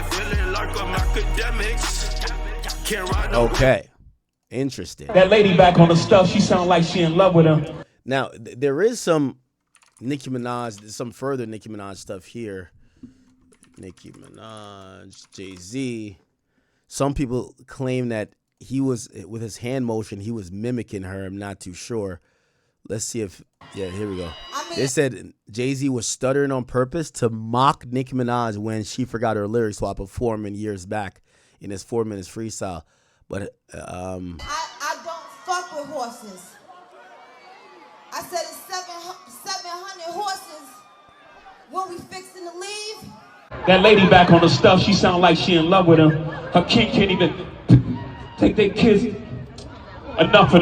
feeling like I'm academics. Can't ride no Okay. Interesting. That lady back on the stuff, she sound like she in love with him. Now, there is some Nicki Minaj, some further Nicki Minaj stuff here. Nicki Minaj, Jay-Z. Some people claim that he was, with his hand motion, he was mimicking her. I'm not too sure. Let's see if, yeah, here we go. They said Jay-Z was stuttering on purpose to mock Nicki Minaj when she forgot her lyrics while performing years back in his 4 minutes freestyle. But I don't fuck with horses. I said it's 700 horses when we fixing to leave. That lady back on the stuff, she sound like she in love with him. Her kid can't even take their kids. Enough of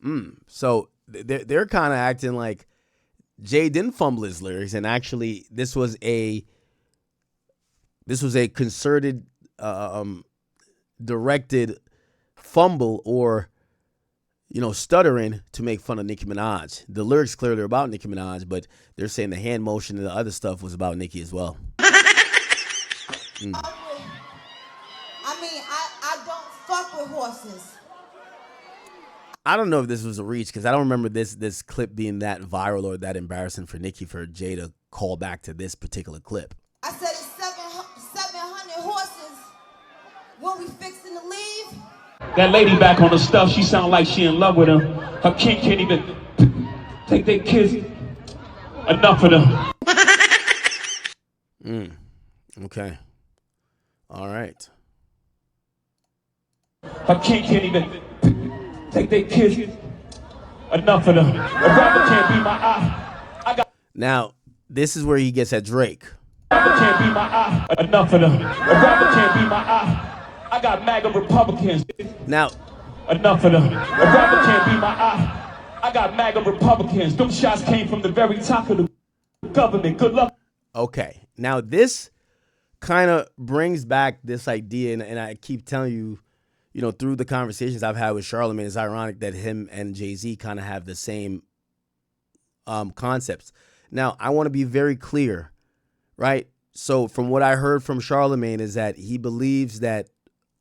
them. So they're kind of acting like Jay didn't fumble his lyrics, and actually this was a concerted, directed fumble or stuttering to make fun of Nicki Minaj. The lyrics clearly are about Nicki Minaj, but they're saying the hand motion and the other stuff was about Nicki as well. I mean, I don't fuck with horses. I don't know if this was a reach because I don't remember this clip being that viral or that embarrassing for Nicki for Jay to call back to this particular clip. I said it's 700 horses when we fixing to leave. That lady back on the stuff, she sound like she in love with him. Her kid can't even take their kids. Enough of them. Okay. All right. Her kid can't even take their kids. Enough of them. A rapper can't be my eye. Now, this is where he gets at Drake. A rapper can't be my eye. Enough of them. A rapper can't be my eye. I got MAGA Republicans. Now, enough of them. A rapper can't be my eye. I got MAGA Republicans. Them shots came from the very top of the government. Good luck. Okay. Now, this kind of brings back this idea, and I keep telling you, through the conversations I've had with Charlamagne, it's ironic that him and Jay-Z kind of have the same concepts. Now, I want to be very clear, right? So from what I heard from Charlamagne is that he believes that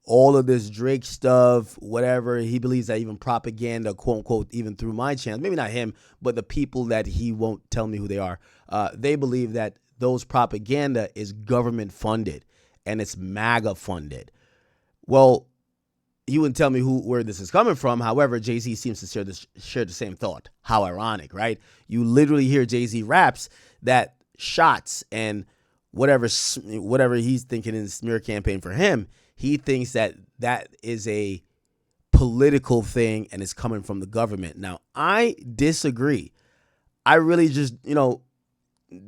all of this Drake stuff, whatever, he believes that even propaganda, quote unquote, even through my channel, maybe not him, but the people that he won't tell me who they are, they believe that those propaganda is government funded and it's MAGA funded. Well, he wouldn't tell me where this is coming from. However, Jay-Z seems to share the same thought. How ironic, right? You literally hear Jay-Z raps that shots and whatever he's thinking in the smear campaign for him, he thinks that is a political thing and it's coming from the government. Now, I disagree. I really just,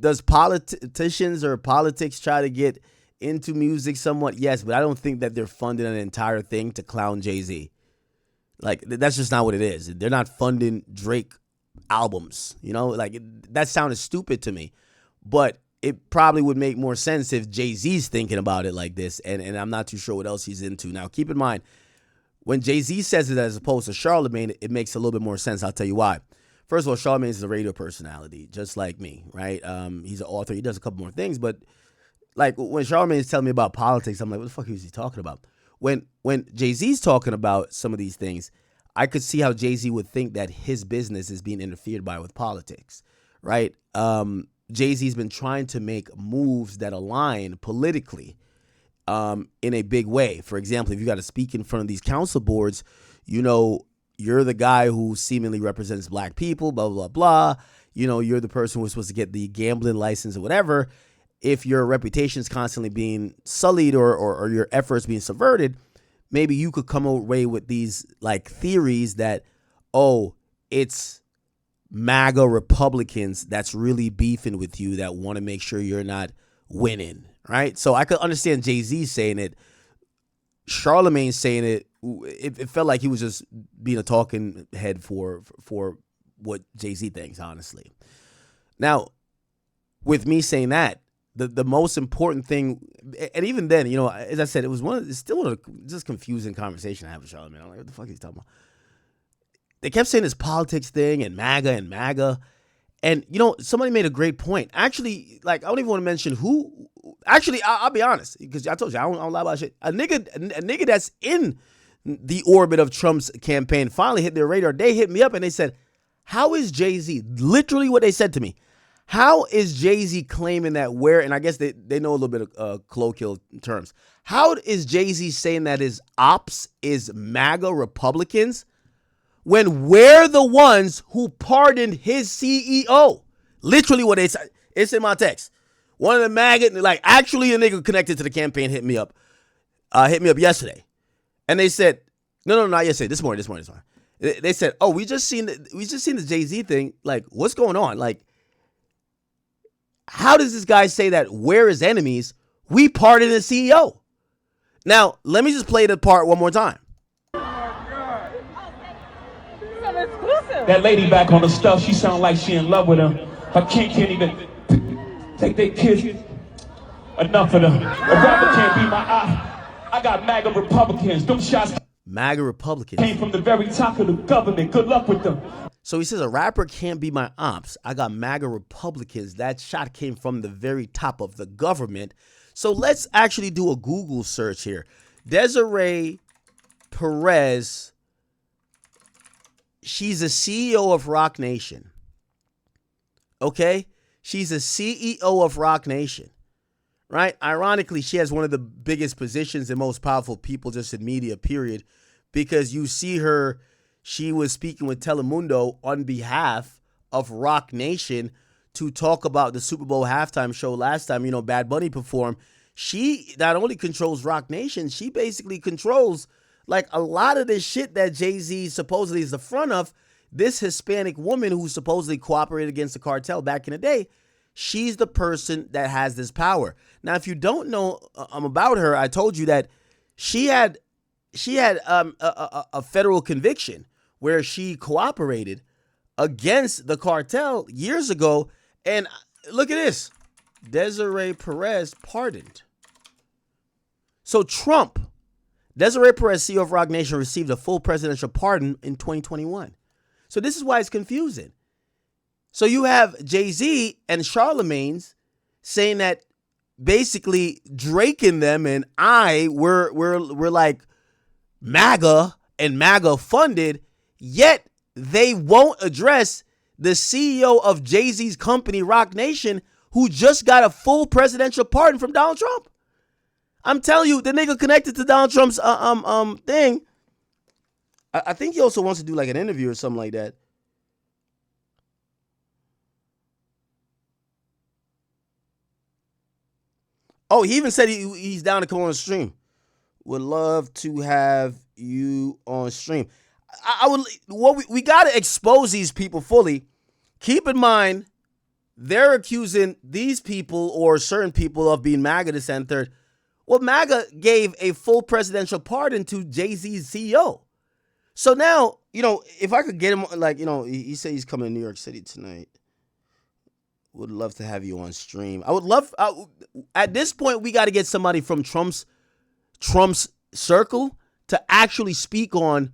does politicians or politics try to get into music somewhat? Yes, but I don't think that they're funding an entire thing to clown Jay-Z. Like, that's just not what it is. They're not funding Drake albums, that sounded stupid to me. But it probably would make more sense if Jay-Z's thinking about it like this, and I'm not too sure what else he's into. Now, keep in mind, when Jay-Z says it as opposed to Charlamagne, it makes a little bit more sense. I'll tell you why. First of all, Charlamagne is a radio personality, just like me, right? He's an author. He does a couple more things, but like when Charlamagne is telling me about politics, I'm like, what the fuck is he talking about? When Jay-Z's talking about some of these things, I could see how Jay-Z would think that his business is being interfered by with politics, right? Jay-Z's been trying to make moves that align politically in a big way. For example, if you got to speak in front of these council boards, you're the guy who seemingly represents black people, blah, blah, blah. You're the person who's supposed to get the gambling license or whatever. If your reputation is constantly being sullied or your efforts being subverted, maybe you could come away with these like theories that, it's MAGA Republicans that's really beefing with you that want to make sure you're not winning, right? So I could understand Jay-Z saying it. Charlamagne saying it, it felt like he was just being a talking head for what Jay-Z thinks, honestly. Now, with me saying that, the most important thing, and even then, as I said, it's still one of the just confusing conversation I have with Charlamagne. I'm like, what the fuck is he talking about? They kept saying this politics thing and MAGA, And, somebody made a great point. Actually, like, I don't even want to mention who. Actually, I'll be honest, because I told you, I don't lie about shit. A nigga that's in the orbit of Trump's campaign finally hit their radar. They hit me up and they said, how is Jay-Z, literally what they said to me, how is Jay-Z claiming that and I guess they know a little bit of colloquial terms. How is Jay-Z saying that his ops is MAGA Republicans when we're the ones who pardoned his CEO? Literally what they said. It's in my text. One of the MAGA, like actually a nigga connected to the campaign hit me up yesterday. And they said, no, not yesterday, this morning. They said, oh, we just seen the Jay-Z thing. Like, what's going on? Like, how does this guy say that we're his enemies? We pardoned the CEO. Now, let me just play the part one more time. That lady back on the stuff, she sound like she in love with him. Her kid can't even take their kids. Enough of them. A rapper can't be my eye. I got MAGA Republicans. Them shots MAGA Republicans came from the very top of the government. Good luck with them. So he says a rapper can't be my ops. I got MAGA Republicans. That shot came from the very top of the government. So let's actually do a Google search here. Desiree Perez. She's a CEO of Rock Nation. Okay? She's a CEO of Rock Nation. Right? Ironically, she has one of the biggest positions and most powerful people just in media, period. Because you see her, she was speaking with Telemundo on behalf of Rock Nation to talk about the Super Bowl halftime show last time, Bad Bunny performed. She not only controls Rock Nation, she basically controls like a lot of this shit that Jay-Z supposedly is the front of. This Hispanic woman who supposedly cooperated against the cartel back in the day, she's the person that has this power. Now, if you don't know about her, I told you that she had a federal conviction where she cooperated against the cartel years ago. And look at this. Desiree Perez pardoned. So Desiree Perez, CEO of Rock Nation, received a full presidential pardon in 2021. So this is why it's confusing. So you have Jay-Z and Charlemagne's saying that basically Drake and them and we're like MAGA and MAGA funded, yet they won't address the CEO of Jay-Z's company, Rock Nation, who just got a full presidential pardon from Donald Trump. I'm telling you, the nigga connected to Donald Trump's thing. I think he also wants to do like an interview or something like that. Oh, he even said he's down to come on the stream. Would love to have you on stream. We got to expose these people fully. Keep in mind, they're accusing these people or certain people of being MAGA this and third. Well, MAGA gave a full presidential pardon to Jay-Z's CEO. So now, if I could get him, like, he said he's coming to New York City tonight. Would love to have you on stream. At this point, we got to get somebody from Trump's circle to actually speak on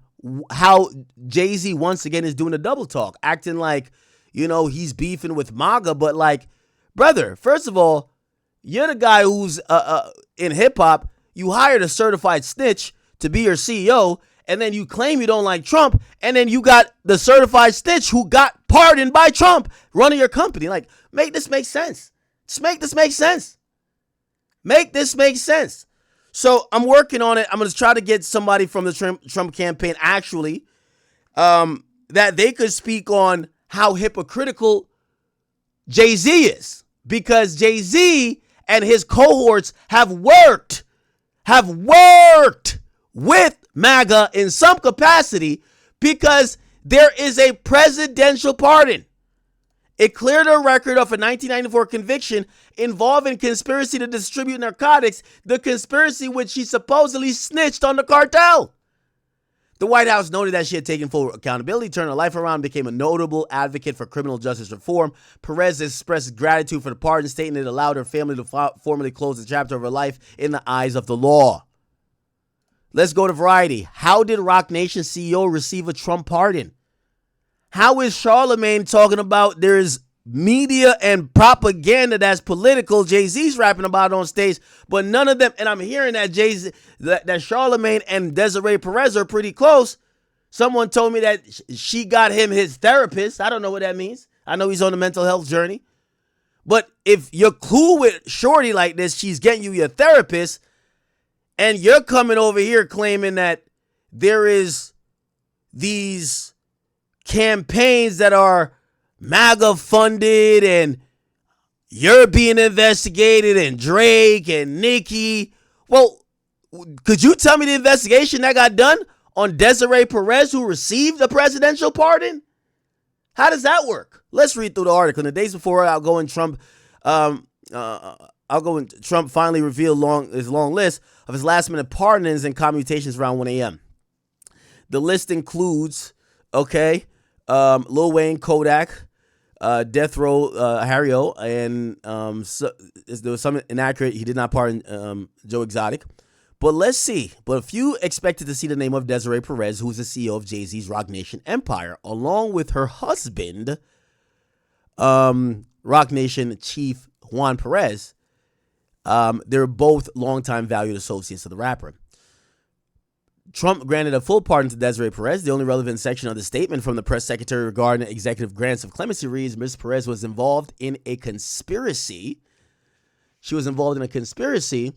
how Jay-Z once again is doing a double talk, acting like, he's beefing with MAGA. But like, brother, first of all, you're the guy who's in hip hop. You hired a certified snitch to be your CEO, and then you claim you don't like Trump, and then you got the certified snitch who got pardoned by Trump running your company. Like, make this make sense. Just make this make sense. Make this make sense. So I'm working on it. I'm going to try to get somebody from the Trump campaign actually that they could speak on how hypocritical Jay-Z is, because Jay-Z and his cohorts have worked with MAGA in some capacity because there is a presidential pardon. It cleared a record of a 1994 conviction involving conspiracy to distribute narcotics, the conspiracy which she supposedly snitched on the cartel. The White House noted that she had taken full accountability, turned her life around, became a notable advocate for criminal justice reform. Perez expressed gratitude for the pardon, stating it allowed her family to formally close the chapter of her life in the eyes of the law. Let's go to Variety. How did Rock Nation CEO receive a Trump pardon? How is Charlemagne talking about there's media and propaganda that's political. Jay-Z's rapping about it on stage, but none of them, and I'm hearing that Jay-Z, that Charlemagne and Desiree Perez are pretty close. Someone told me that she got him his therapist. I don't know what that means. I know he's on a mental health journey. But if you're cool with Shorty like this, she's getting you your therapist, and you're coming over here claiming that there is these campaigns that are MAGA funded and you're being investigated and Drake and Nicki. Well, could you tell me the investigation that got done on Desiree Perez, who received a presidential pardon? How does that work? Let's read through the article. In the days before outgoing Trump, Trump finally revealed his long list of his last-minute pardons and commutations around 1 a.m. The list includes, Lil Wayne, Kodak, Death Row, Harry O, and there was some inaccurate. He did not pardon Joe Exotic. But let's see. But a few expected to see the name of Desiree Perez, who's the CEO of Jay-Z's Roc Nation empire, along with her husband, Roc Nation chief Juan Perez. They're both longtime valued associates of the rapper. Trump granted a full pardon to Desiree Perez. The only relevant section of the statement from the press secretary regarding executive grants of clemency reads, Ms. Perez was involved in a conspiracy. She was involved in a conspiracy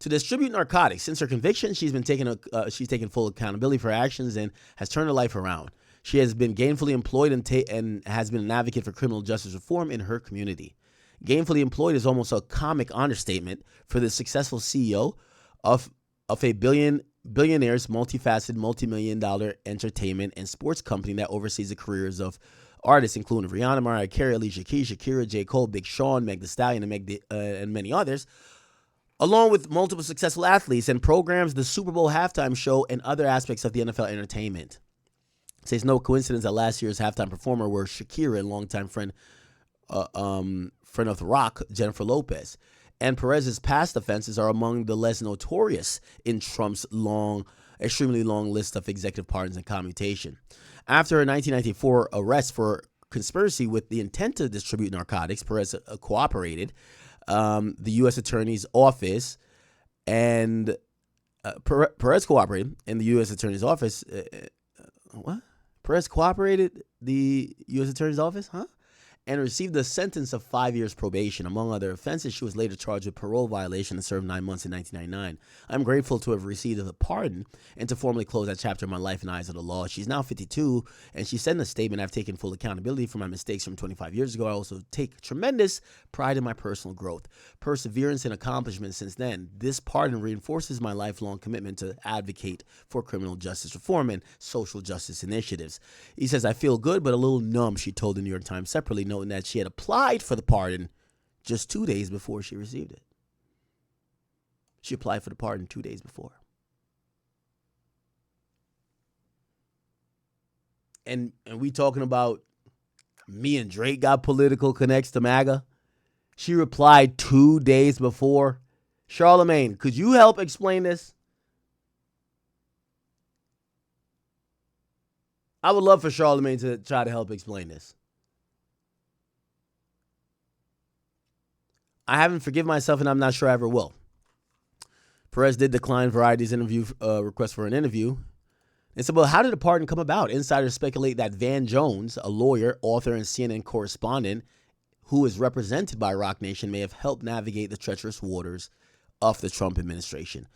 to distribute narcotics. Since her conviction, she's taken full accountability for her actions and has turned her life around. She has been gainfully employed and has been an advocate for criminal justice reform in her community. Gainfully employed is almost a comic understatement for the successful CEO of a billionaire's multifaceted, multi-million-dollar entertainment and sports company that oversees the careers of artists including Rihanna, Mariah Carey, Alicia Keys, Shakira, J. Cole, Big Sean, Meg Thee Stallion, and many others, along with multiple successful athletes and programs, the Super Bowl halftime show, and other aspects of the NFL entertainment. It says no coincidence that last year's halftime performer were Shakira and longtime friend of The Rock, Jennifer Lopez. And Perez's past offenses are among the less notorious in Trump's extremely long list of executive pardons and commutation. After her 1994 arrest for conspiracy with the intent to distribute narcotics, Perez cooperated. The U.S. Attorney's Office and Perez cooperated in the U.S. Attorney's Office. What? Perez cooperated the U.S. Attorney's Office? Huh? And received a sentence of 5 years probation. Among other offenses, she was later charged with parole violation and served 9 months in 1999. I'm grateful to have received a pardon and to formally close that chapter of my life in the eyes of the law. She's now 52, and she said in a statement, I've taken full accountability for my mistakes from 25 years ago. I also take tremendous pride in my personal growth, perseverance, and accomplishments since then. This pardon reinforces my lifelong commitment to advocate for criminal justice reform and social justice initiatives. He says, I feel good, but a little numb, she told the New York Times separately, noting that she had applied for the pardon just 2 days before she received it. She applied for the pardon 2 days before. And we talking about me and Drake got political connects to MAGA. She replied 2 days before. Charlemagne, could you help explain this? I would love for Charlemagne to try to help explain this. I haven't forgiven myself, and I'm not sure I ever will. Perez did decline Variety's request for an interview. It's about how did the pardon come about? Insiders speculate that Van Jones, a lawyer, author, and CNN correspondent who is represented by Roc Nation, may have helped navigate the treacherous waters of the Trump administration.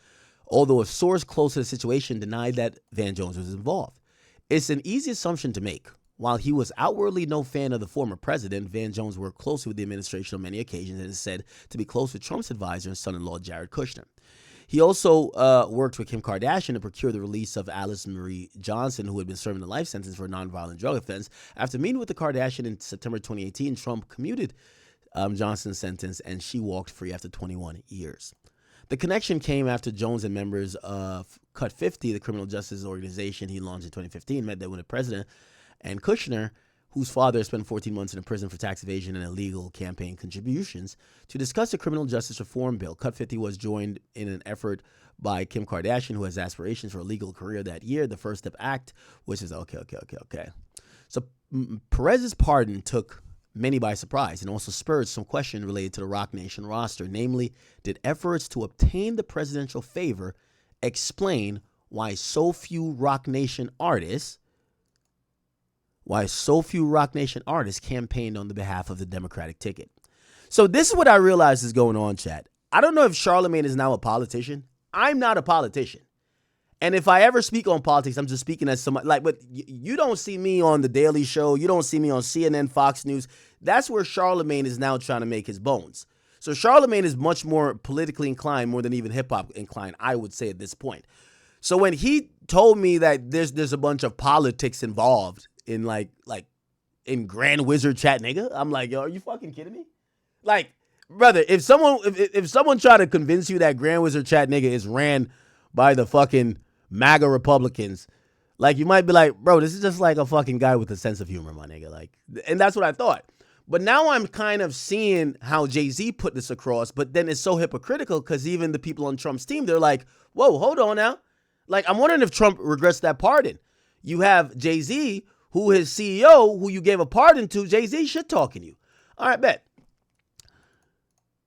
Although a source close to the situation denied that Van Jones was involved. It's an easy assumption to make. While he was outwardly no fan of the former president, Van Jones worked closely with the administration on many occasions and is said to be close with Trump's advisor and son-in-law, Jared Kushner. He also worked with Kim Kardashian to procure the release of Alice Marie Johnson, who had been serving a life sentence for a nonviolent drug offense. After meeting with the Kardashian in September 2018, Trump commuted Johnson's sentence, and she walked free after 21 years. The connection came after Jones and members of Cut 50, the criminal justice organization he launched in 2015, met there with the president and Kushner, whose father spent 14 months in prison for tax evasion and illegal campaign contributions, to discuss the criminal justice reform bill. Cut 50 was joined in an effort by Kim Kardashian, who has aspirations for a legal career that year. The First Step Act, which is okay. So Perez's pardon took many by surprise and also spurred some question related to the Roc Nation roster. Namely, did efforts to obtain the presidential favor explain why so few Roc Nation artists campaigned on the behalf of the Democratic ticket? So this is what I realize is going on, chat. I don't know if Charlemagne is now a politician. I'm not a politician. And if I ever speak on politics, I'm just speaking as somebody like, but you don't see me on The Daily Show. You don't see me on CNN, Fox News. That's where Charlemagne is now trying to make his bones. So Charlemagne is much more politically inclined, more than even hip hop inclined, I would say at this point. So when he told me that there's a bunch of politics involved in like in Grand Wizard chat, nigga, I'm like, yo, are you fucking kidding me? Like, brother, if someone tried to convince you that Grand Wizard chat, nigga, is ran by the fucking MAGA Republicans, like, you might be like, bro, this is just like a fucking guy with a sense of humor, my nigga. Like, and that's what I thought. But now I'm kind of seeing how Jay-Z put this across, but then it's so hypocritical because even the people on Trump's team, they're like, whoa, hold on now. Like, I'm wondering if Trump regrets that pardon. You have Jay-Z, who his CEO, who you gave a pardon to, Jay-Z shit talking you. All right, bet.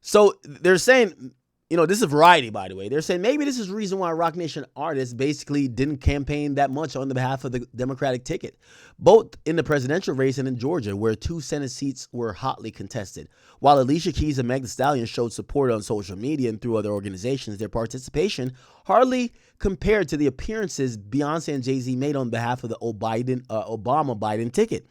So they're saying, this is Variety, by the way. They're saying maybe this is the reason why Roc Nation artists basically didn't campaign that much on the behalf of the Democratic ticket, both in the presidential race and in Georgia, where 2 Senate seats were hotly contested. While Alicia Keys and Meg Thee Stallion showed support on social media and through other organizations, their participation hardly compared to the appearances Beyonce and Jay-Z made on behalf of the Obama-Biden ticket.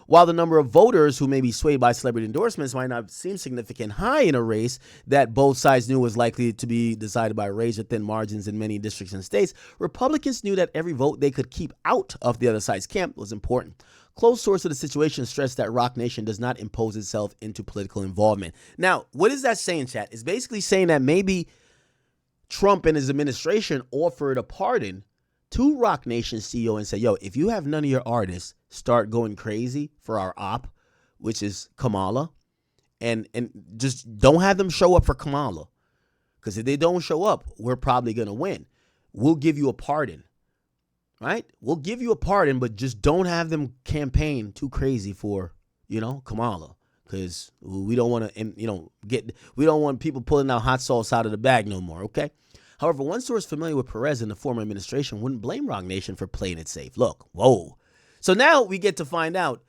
While the number of voters who may be swayed by celebrity endorsements might not seem significant high in a race that both sides knew was likely to be decided by razor-thin margins in many districts and states, Republicans knew that every vote they could keep out of the other side's camp was important. Close source of the situation stressed that Roc Nation does not impose itself into political involvement. Now, what is that saying, chat? It's basically saying that maybe Trump and his administration offered a pardon to Roc Nation CEO and said, yo, if you have none of your artists start going crazy for our op, which is Kamala, and just don't have them show up for Kamala, because if they don't show up, we're probably going to win. We'll give you a pardon, right? We'll give you a pardon, but just don't have them campaign too crazy for, Kamala, because we don't want to, we don't want people pulling out hot sauce out of the bag no more, okay? However, one source familiar with Perez in the former administration wouldn't blame Roc Nation for playing it safe. Look, whoa. So now we get to find out.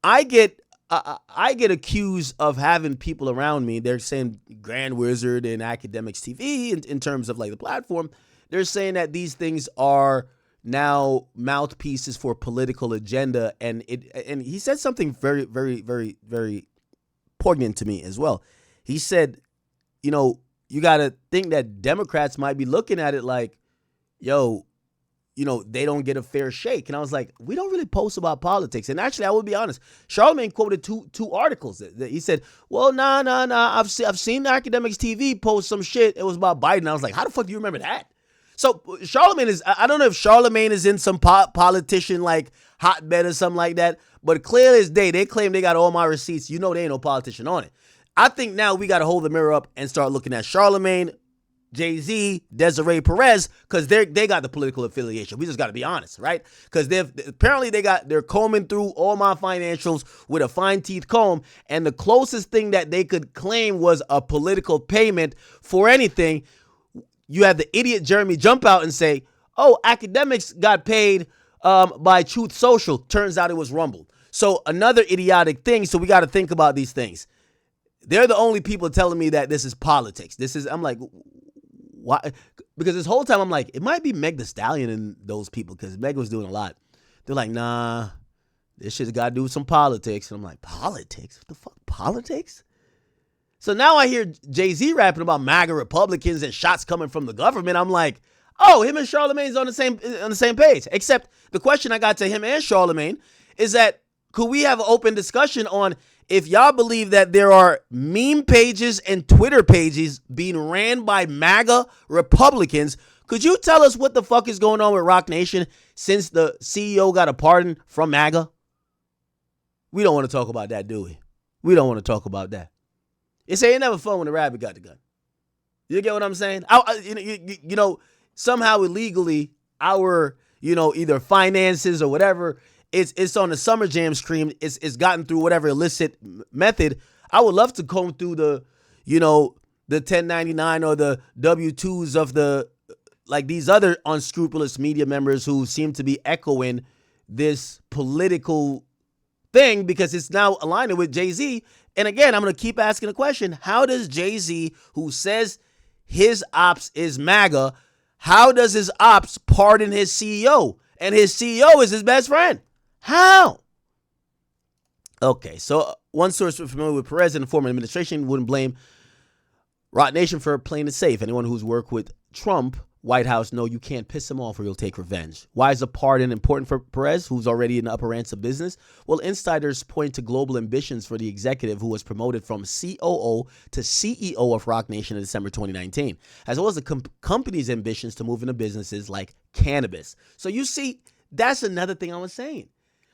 I get accused of having people around me. They're saying Grand Wizard and Akademiks TV in terms of like the platform. They're saying that these things are now mouthpieces for political agenda. And he said something very, very, very, very poignant to me as well. He said, you got to think that Democrats might be looking at it like, yo, they don't get a fair shake. And I was like, we don't really post about politics. And actually, I will be honest. Charlemagne quoted two articles. He said, well, nah. I've seen Akademiks TV post some shit. It was about Biden. I was like, how the fuck do you remember that? So Charlemagne I don't know if Charlemagne is in some politician like hotbed or something like that. But clear as day, they claim they got all my receipts. They ain't no politician on it. I think now we got to hold the mirror up and start looking at Charlemagne, Jay-Z, Desiree Perez, because they got the political affiliation. We just got to be honest, right? Because they're combing through all my financials with a fine teeth comb, and the closest thing that they could claim was a political payment for anything. You have the idiot Jeremy jump out and say, "Oh, Akademiks got paid by Truth Social." Turns out it was Rumble. So another idiotic thing. So we got to think about these things. They're the only people telling me that this is politics. I'm like, why? Because this whole time I'm like, it might be Meg Thee Stallion and those people, because Meg was doing a lot. They're like, nah, this shit's got to do with some politics. And I'm like, politics? What the fuck? Politics? So now I hear Jay-Z rapping about MAGA Republicans and shots coming from the government. I'm like, oh, him and Charlemagne's on the same page. Except the question I got to him and Charlemagne is that, could we have an open discussion on if y'all believe that there are meme pages and Twitter pages being ran by MAGA Republicans? Could you tell us what the fuck is going on with Roc Nation since the CEO got a pardon from MAGA? We don't want to talk about that, do we? We don't want to talk about that. It's ain't never fun when the rabbit got the gun. You get what I'm saying? Somehow illegally, our, either finances or whatever it's on the Summer Jam stream. It's gotten through whatever illicit method. I would love to comb through the 1099 or the W-2s of the like these other unscrupulous media members who seem to be echoing this political thing because it's now aligning with Jay-Z. And again, I'm going to keep asking the question, how does Jay-Z, who says his ops is MAGA, how does his ops pardon his CEO? And his CEO is his best friend. How? Okay, so one source familiar with Perez and the former administration wouldn't blame Roc Nation for playing it safe. Anyone who's worked with Trump, White House, know you can't piss him off or you'll take revenge. Why is a pardon important for Perez, who's already in the upper ranks of business? Well, insiders point to global ambitions for the executive who was promoted from COO to CEO of Roc Nation in December 2019, as well as the company's ambitions to move into businesses like cannabis. So you see, that's another thing I was saying.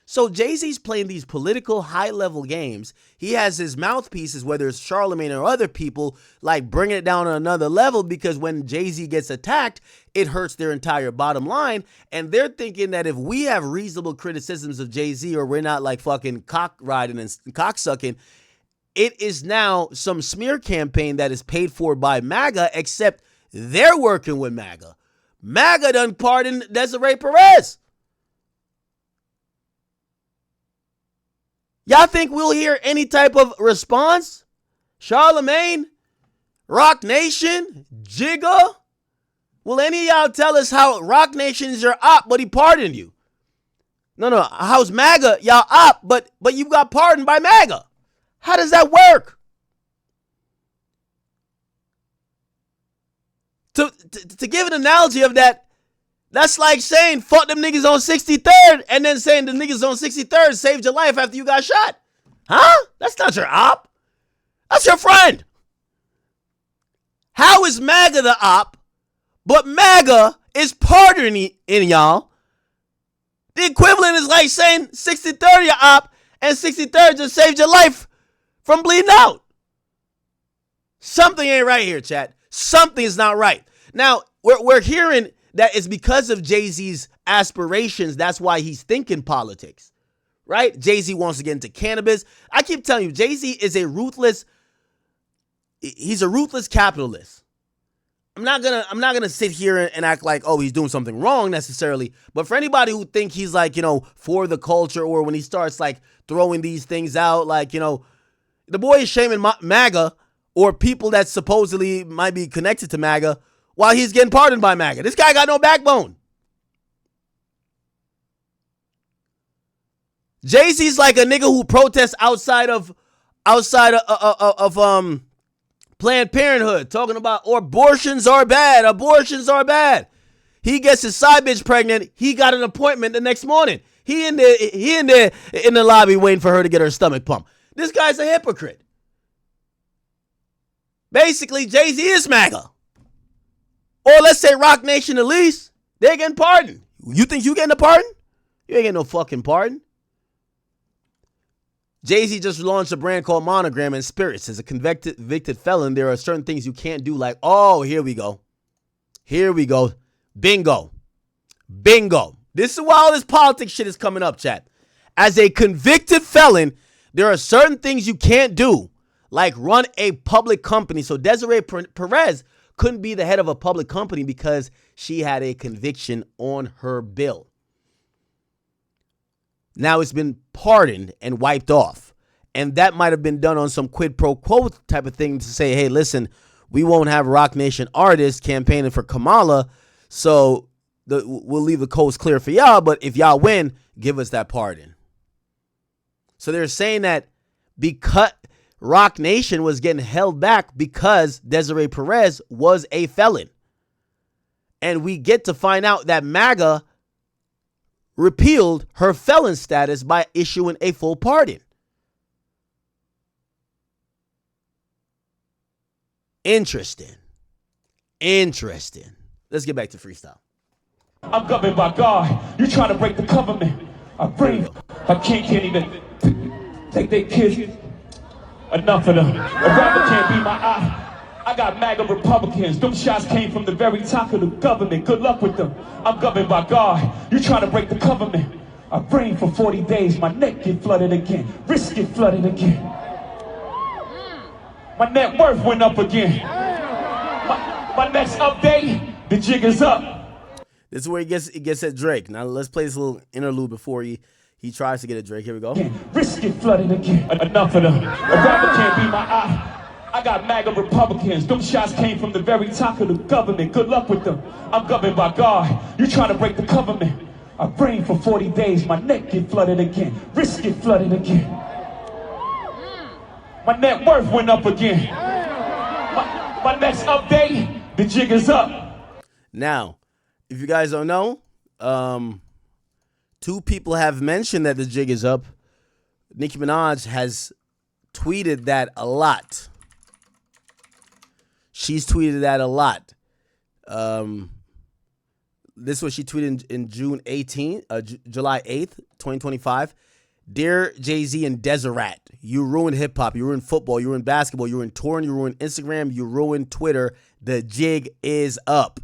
So Jay-Z's playing these political high-level games. He has his mouthpieces, whether it's Charlemagne or other people, like bringing it down on another level because when Jay-Z gets attacked, it hurts their entire bottom line. And they're thinking that if we have reasonable criticisms of Jay-Z or we're not like fucking cock riding and cock sucking, it is now some smear campaign that is paid for by MAGA, except they're working with MAGA. MAGA done pardon Desiree Perez. Y'all think we'll hear any type of response? Charlemagne? Roc Nation? Jigga? Will any of y'all tell us how Roc Nation is your op, but he pardoned you? No. How's MAGA y'all op, but you got pardoned by MAGA? How does that work? To give an analogy of that, that's like saying, fuck them niggas on 63rd, and then saying the niggas on 63rd saved your life after you got shot. Huh? That's not your op. That's your friend. How is MAGA the op, but MAGA is pardoning y'all? The equivalent is like saying 63rd your op, and 63rd just saved your life from bleeding out. Something ain't right here, chat. Something is not right. Now, we're hearing that it's because of Jay-Z's aspirations. That's why he's thinking politics, right? Jay-Z wants to get into cannabis. I keep telling you, Jay-Z is he's a ruthless capitalist. I'm not gonna sit here and act like, oh, he's doing something wrong necessarily. But for anybody who think he's like, for the culture, or when he starts like throwing these things out, like, the boy is shaming MAGA or people that supposedly might be connected to MAGA while he's getting pardoned by MAGA. This guy got no backbone. Jay-Z's like a nigga who protests outside of Planned Parenthood, talking about abortions are bad. Abortions are bad. He gets his side bitch pregnant. He got an appointment the next morning. He in the lobby waiting for her to get her stomach pumped. This guy's a hypocrite. Basically, Jay-Z is MAGA. Or let's say Roc Nation at least. They're getting pardoned. You think you getting a pardon? You ain't getting no fucking pardon. Jay-Z just launched a brand called Monogram and Spirits. As a convicted felon, there are certain things you can't do, like, oh, here we go. Here we go. Bingo. Bingo. This is why all this politics shit is coming up, chat. As a convicted felon, there are certain things you can't do, like run a public company. So Desiree Perez couldn't be the head of a public company because she had a conviction on her bill. Now it's been pardoned and wiped off. And that might have been done on some quid pro quo type of thing to say, hey, listen, we won't have Roc Nation artists campaigning for Kamala, so we'll leave the coast clear for y'all, but if y'all win, give us that pardon. So they're saying that because Roc Nation was getting held back because Desiree Perez was a felon. And we get to find out that MAGA repealed her felon status by issuing a full pardon. Interesting. Let's get back to freestyle. I'm governed by God. You trying to break the government. I bring them. I can't even take their kids. Enough of them. A rapper can't be my eye. I got MAGA Republicans. Them shots came from the very top of the government. Good luck with them. I'm governed by God. You trying to break the government. I rain for 40 days, my neck get flooded again. Wrist get flooded again. My net worth went up again. My next update, the jig is up. This is where he gets at Drake. Now let's play this little interlude before he tries to get at Drake. Here we go. Wrist get flooded again. Enough of them. A rapper can't be my eye. I got MAGA Republicans. Them shots came from the very top of the government. Good luck with them. I'm governed by God. You trying to break the government. I rain for 40 days. My neck get flooded again. Wrist get flooded again. My net worth went up again. My next update, the jig is up. Now, if you guys don't know, two people have mentioned that the jig is up. Nicki Minaj has tweeted that a lot. She's tweeted that a lot. This is what she tweeted in July 8th, 2025. Dear Jay-Z and Deseret, you ruined hip-hop, you ruined football, you ruined basketball, you ruined touring, you ruined Instagram, you ruined Twitter. The jig is up.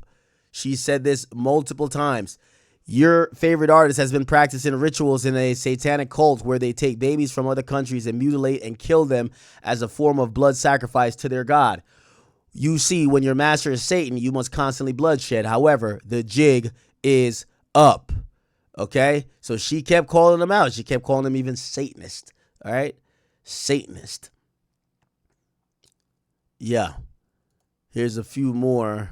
She said this multiple times. Your favorite artist has been practicing rituals in a satanic cult where they take babies from other countries and mutilate and kill them as a form of blood sacrifice to their god. You see, when your master is Satan, you must constantly bloodshed. However, the jig is up. Okay? So she kept calling them out. She kept calling them even Satanist. All right? Satanist. Yeah. Here's a few more.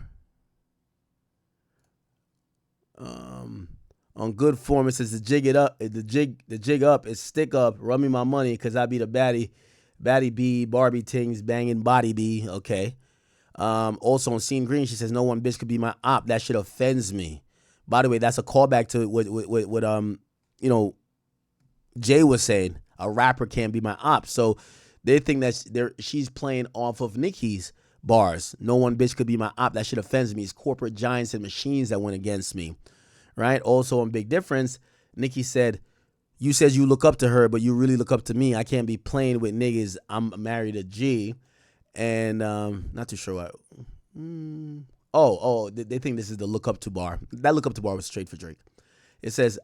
On good form, it says the jig up is stick up, run me my money, because I be the baddie B, Barbie tings, banging body B. Okay. Also on Scene Green, she says, no one bitch could be my op. That shit offends me. By the way, that's a callback to what Jay was saying. A rapper can't be my op. So they think that she's playing off of Nicki's bars. No one bitch could be my op. That shit offends me. It's corporate giants and machines that went against me. Right? Also on Big Difference, Nicki said, you said you look up to her, but you really look up to me. I can't be playing with niggas. I'm married to G. And not too sure what. They think this is the look up to bar. That look up to bar was straight for Drake. It says,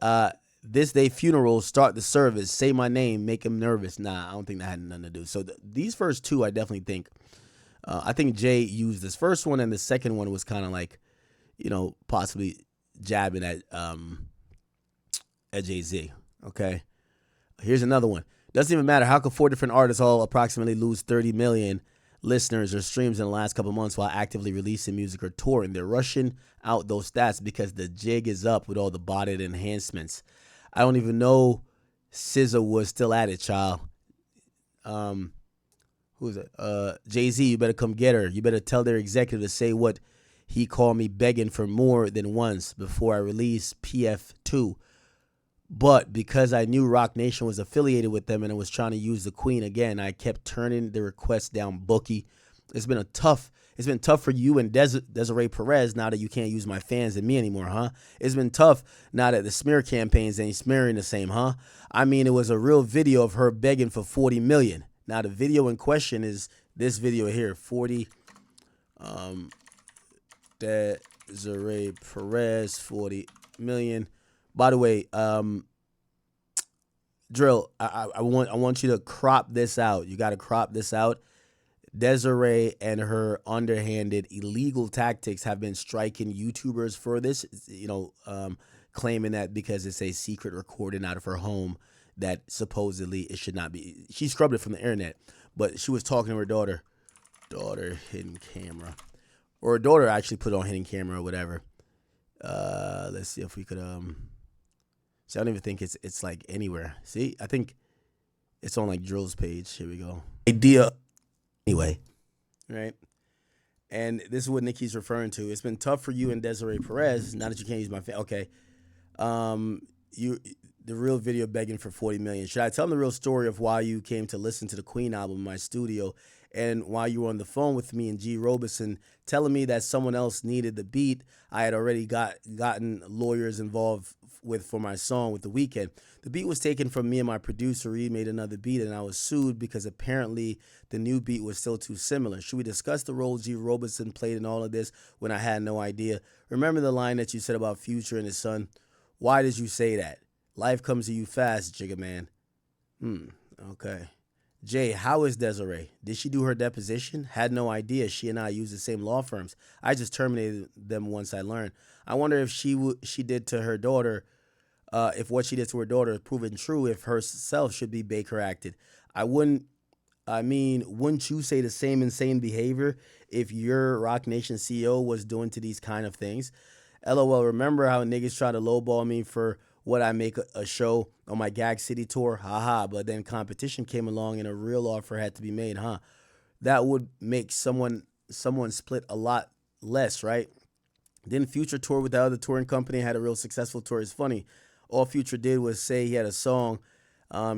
this day funeral, start the service, say my name, make him nervous. Nah, I don't think that had nothing to do. So these first two, I definitely think, I think Jay used this first one, and the second one was kind of like, possibly jabbing at Jay-Z. Okay. Here's another one. Doesn't even matter. How could 4 different artists all approximately lose 30 million listeners or streams in the last couple months while actively releasing music or touring? They're rushing out those stats because the jig is up with all the botted enhancements. I don't even know SZA was still at it, child. Who's it? Jay-Z, you better come get her. You better tell their executive to say what he called me begging for more than once before I released PF2. But because I knew Roc Nation was affiliated with them and I was trying to use the Queen again, I kept turning the request down bookie. It's been tough for you and Desiree Perez now that you can't use my fans and me anymore, huh? It's been tough now that the smear campaigns ain't smearing the same, huh? I mean, it was a real video of her begging for 40 million. Now the video in question is this video here, 40 Desiree Perez, 40 million. By the way, Drill, I want you to crop this out. You got to crop this out. Desiree and her underhanded illegal tactics have been striking YouTubers for this, claiming that because it's a secret recording out of her home that supposedly it should not be. She scrubbed it from the internet, but she was talking to her daughter, hidden camera. Or her daughter actually put it on hidden camera or whatever. Let's see if we could, see, I don't even think it's like anywhere. See, I think it's on like Drill's page. Here we go. Idea. Anyway, right? And this is what Nicki's referring to. It's been tough for you and Desiree Perez. Now that you can't use my okay. The real video begging for 40 million. Should I tell them the real story of why you came to listen to the Queen album in my studio and why you were on the phone with me and G. Robeson telling me that someone else needed the beat I had already gotten lawyers involved with for my song with The Weeknd. The beat was taken from me and my producer. He made another beat and I was sued because apparently the new beat was still too similar. Should we discuss the role G. Robeson played in all of this when I had no idea? Remember the line that you said about Future and his son? Why did you say that? Life comes to you fast, Jigga man. Okay. Jay, how is Desiree? Did she do her deposition? Had no idea. She and I use the same law firms. I just terminated them once I learned. I wonder if she did to her daughter, if what she did to her daughter is proven true, if herself should be Baker acted. Wouldn't you say the same insane behavior if your Rock Nation CEO was doing to these kind of things? LOL, remember how niggas try to lowball me for what I make a show on my Gag City tour? Haha, but then competition came along and a real offer had to be made, huh? That would make someone split a lot less, right? Then Future toured with the other touring company, had a real successful tour. It's funny. All Future did was say he had a song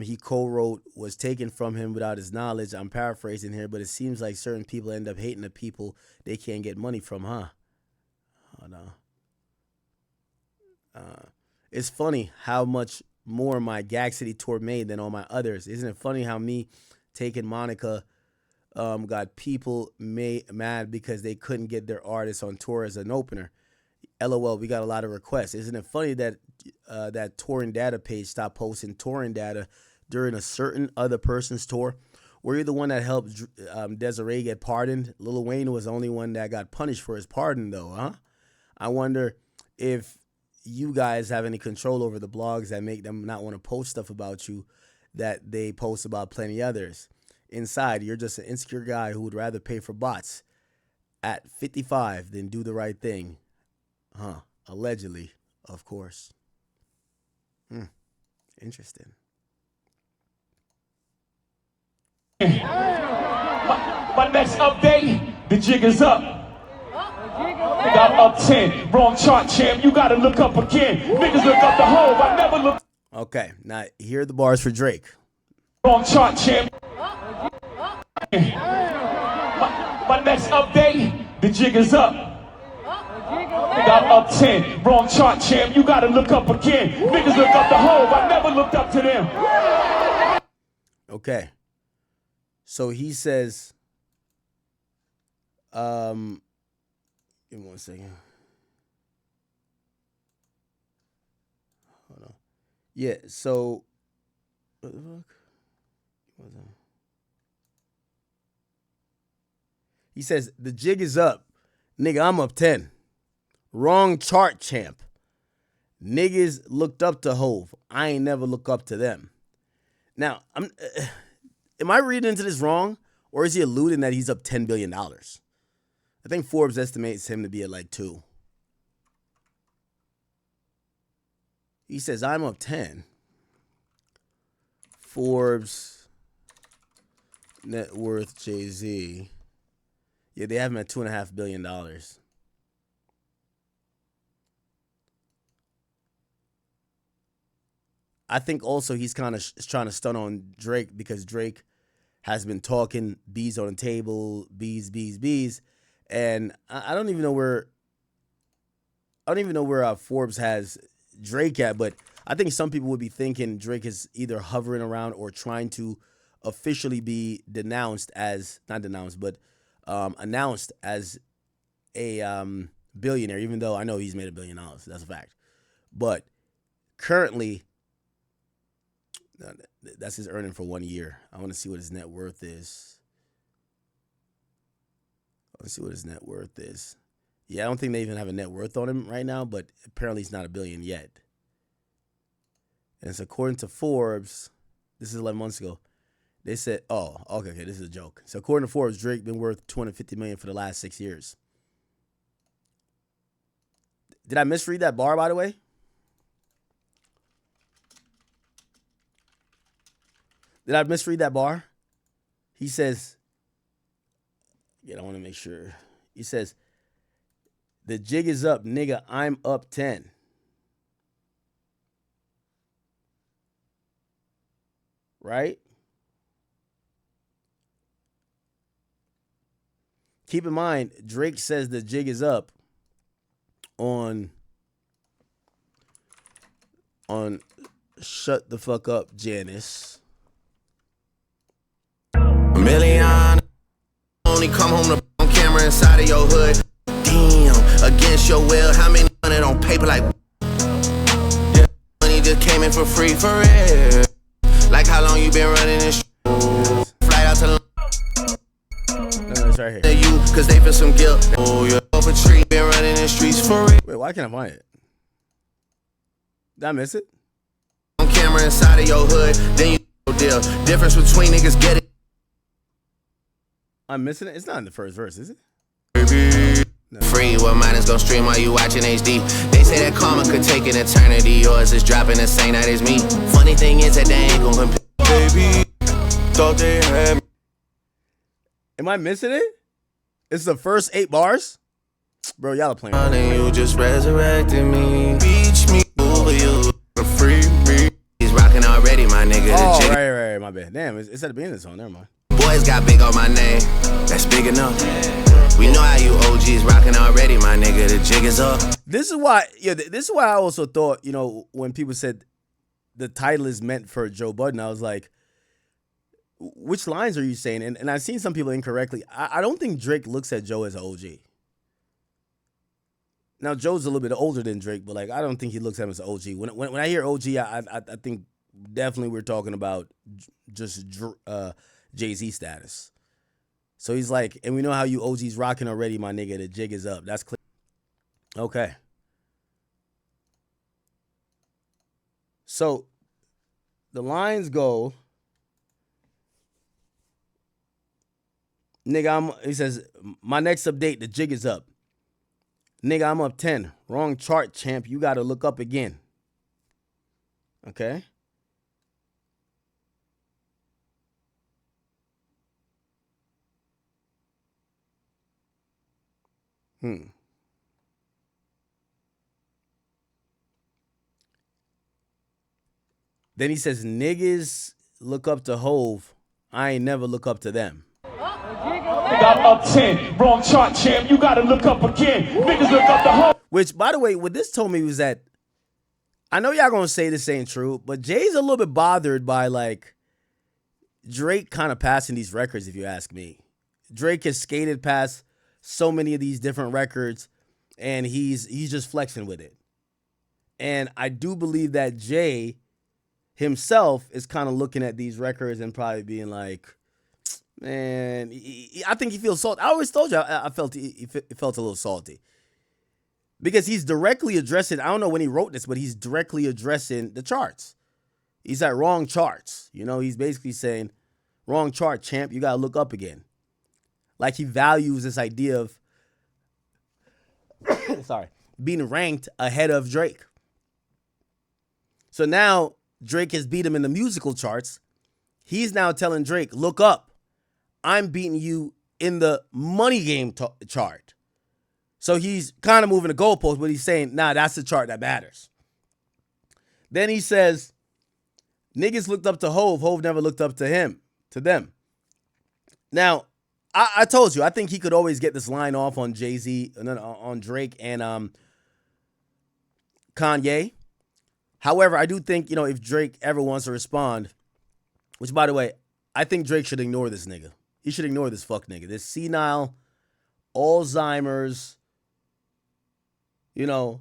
he co-wrote was taken from him without his knowledge. I'm paraphrasing here, but it seems like certain people end up hating the people they can't get money from, huh? Oh, no. It's funny how much more my Gag City tour made than all my others. Isn't it funny how me taking Monica got people mad because they couldn't get their artists on tour as an opener? LOL, we got a lot of requests. Isn't it funny that that touring data page stopped posting touring data during a certain other person's tour? Were you the one that helped Desiree get pardoned? Lil Wayne was the only one that got punished for his pardon, though, huh? I wonder if you guys have any control over the blogs that make them not want to post stuff about you that they post about plenty others. Inside, you're just an insecure guy who would rather pay for bots at 55 than do the right thing. Huh. Allegedly, of course. Interesting. My next update, the jig is up. Got up 10, wrong chart, champ. You gotta look up again. Niggas look up the hove. I never look. Okay, now here are the bars for Drake. Wrong chart, champ. My next update, the jig is up. Got up 10, wrong chart, champ. You gotta look up again. Niggas look up the hove. I never looked up to them. Okay. So he says, give me 1 second. Hold on. Yeah, so what the fuck? He says, the jig is up. Nigga, I'm up 10. Wrong chart, champ. Niggas looked up to Hove. I ain't never look up to them. Now, am I reading into this wrong? Or is he alluding that he's up $10 billion? I think Forbes estimates him to be at like 2. He says, I'm up 10. Forbes, net worth, Jay-Z. Yeah, they have him at $2.5 billion. I think also he's kind of trying to stun on Drake because Drake has been talking bees on the table, bees. And I don't even know where Forbes has Drake at, but I think some people would be thinking Drake is either hovering around or trying to officially be announced as a billionaire, even though I know he's made $1 billion. That's a fact. But currently, that's his earning for 1 year. I want to see what his net worth is. Yeah, I don't think they even have a net worth on him right now, but apparently he's not $1 billion yet. And it's according to Forbes, this is 11 months ago. They said, okay, this is a joke. So according to Forbes, Drake been worth $250 million for the last 6 years. Did I misread that bar, by the way? Did I misread that bar? He says, I want to make sure. He says, the jig is up, nigga, I'm up 10. Right? Keep in mind, Drake says the jig is up on Shut the Fuck Up, Janice. Million only come home to on camera inside of your hood. Damn, against your will, how many money on paper like? Yeah, money just came coming for free for real. Like how long you been running this flight out to No, it's right here. you, cause they feel some guilt. Oh, you're over tree, been running the streets for real. Wait, why can't I find it? Did I miss it? On camera inside of your hood, then you deal. Difference between niggas get it. I'm missing it. It's not in the first verse, is it? No. Free, what mine is gon' stream while you watching HD. They say that karma could take an eternity. Yours is dropping the same night as me. Funny thing is that they ain't gon' compete. Baby, thought they had me. Am I missing it? It's the first 8 bars? Bro, y'all are playing. And you just resurrected me. Beach me over you. Free me. He's rocking already, my nigga. Oh, right, my bad. Damn, it's at the beginning of the song. Never mind. Boys got big on my name. That's big enough. We know how you OGs rocking already, my nigga. The jig is up. This is why I also thought, you know, when people said the title is meant for Joe Budden, I was like, which lines are you saying? And I've seen some people incorrectly. I don't think Drake looks at Joe as an OG. Now, Joe's a little bit older than Drake, but like I don't think he looks at him as an OG. When I hear OG, I think definitely we're talking about just Jay-Z status. So he's like, and we know how you OGs rocking already, my nigga. The jig is up. That's clear. Okay. So the lines go, nigga, he says, my next update, the jig is up. Nigga, I'm up 10. Wrong chart, champ. You got to look up again. Okay. Then he says, niggas look up to Hove. I ain't never look up to them. Nigga, I'm up 10. Wrong chart, champ. You gotta look up again. Niggas look up the Hove. Which, by the way, what this told me was that, I know y'all gonna say this ain't true, but Jay's a little bit bothered by, like, Drake kind of passing these records, if you ask me. Drake has skated past so many of these different records, and he's just flexing with it. And I do believe that Jay himself is kind of looking at these records and probably being like, man, I think he feels salty. I always told you I felt he felt a little salty. Because he's directly addressing, I don't know when he wrote this, but he's directly addressing the charts. He's at wrong charts. You know, he's basically saying, wrong chart, champ, you got to look up again. Like he values this idea of, being ranked ahead of Drake. So now Drake has beat him in the musical charts. He's now telling Drake, look up. I'm beating you in the money game chart. So he's kind of moving the goalpost, but he's saying, nah, that's the chart that matters. Then he says, niggas looked up to Hove. Hove never looked up to them. Now, I told you, I think he could always get this line off on Jay-Z, on Drake and Kanye. However, I do think, you know, if Drake ever wants to respond, which, by the way, I think Drake should ignore this nigga. He should ignore this fuck nigga. This senile, Alzheimer's, you know,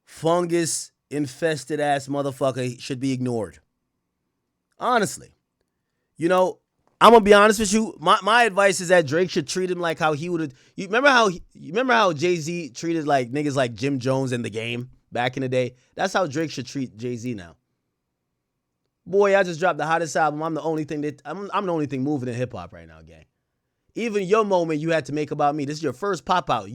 fungus-infested ass motherfucker should be ignored. Honestly. You know, I'm gonna be honest with you. My advice is that Drake should treat him like how he would have. You remember how Jay-Z treated like niggas like Jim Jones in The Game back in the day? That's how Drake should treat Jay-Z now. Boy, I just dropped the hottest album. I'm the only thing moving in hip hop right now, gang. Even your moment you had to make about me. This is your first pop out.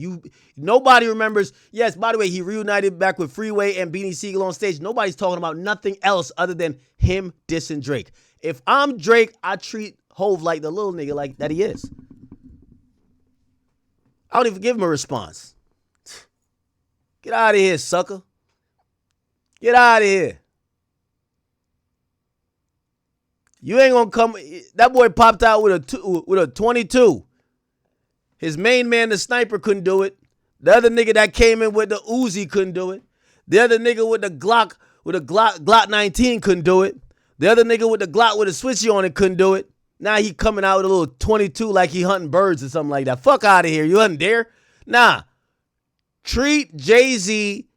Nobody remembers. Yes, by the way, he reunited back with Freeway and Beanie Siegel on stage. Nobody's talking about nothing else other than him dissing Drake. If I'm Drake, I treat Hove like the little nigga like that he is. I don't even give him a response. Get out of here, sucker. Get out of here. You ain't gonna come. That boy popped out with a 22. His main man, the sniper, couldn't do it. The other nigga that came in with the Uzi couldn't do it. The other nigga with the Glock 19 couldn't do it. The other nigga with the Glock with a switchy on it couldn't do it. Now he coming out with a little 22 like he hunting birds or something like that. Fuck out of here. You hunting deer? Nah. Treat Jay-Z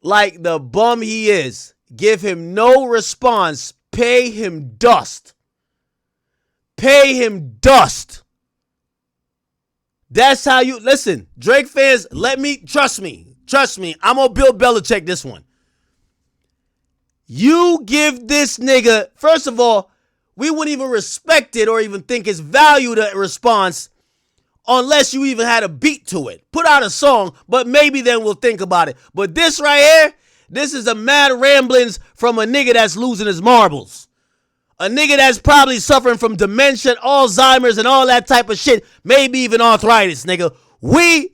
like the bum he is. Give him no response. Pay him dust. Pay him dust. That's how you listen. Drake fans, trust me. I'm gonna Bill Belichick this one. You give this nigga, first of all, we wouldn't even respect it or even think it's valued a response unless you even had a beat to it. Put out a song, but maybe then we'll think about it. But this right here, this is a mad ramblings from a nigga that's losing his marbles. A nigga that's probably suffering from dementia, Alzheimer's, and all that type of shit. Maybe even arthritis, nigga.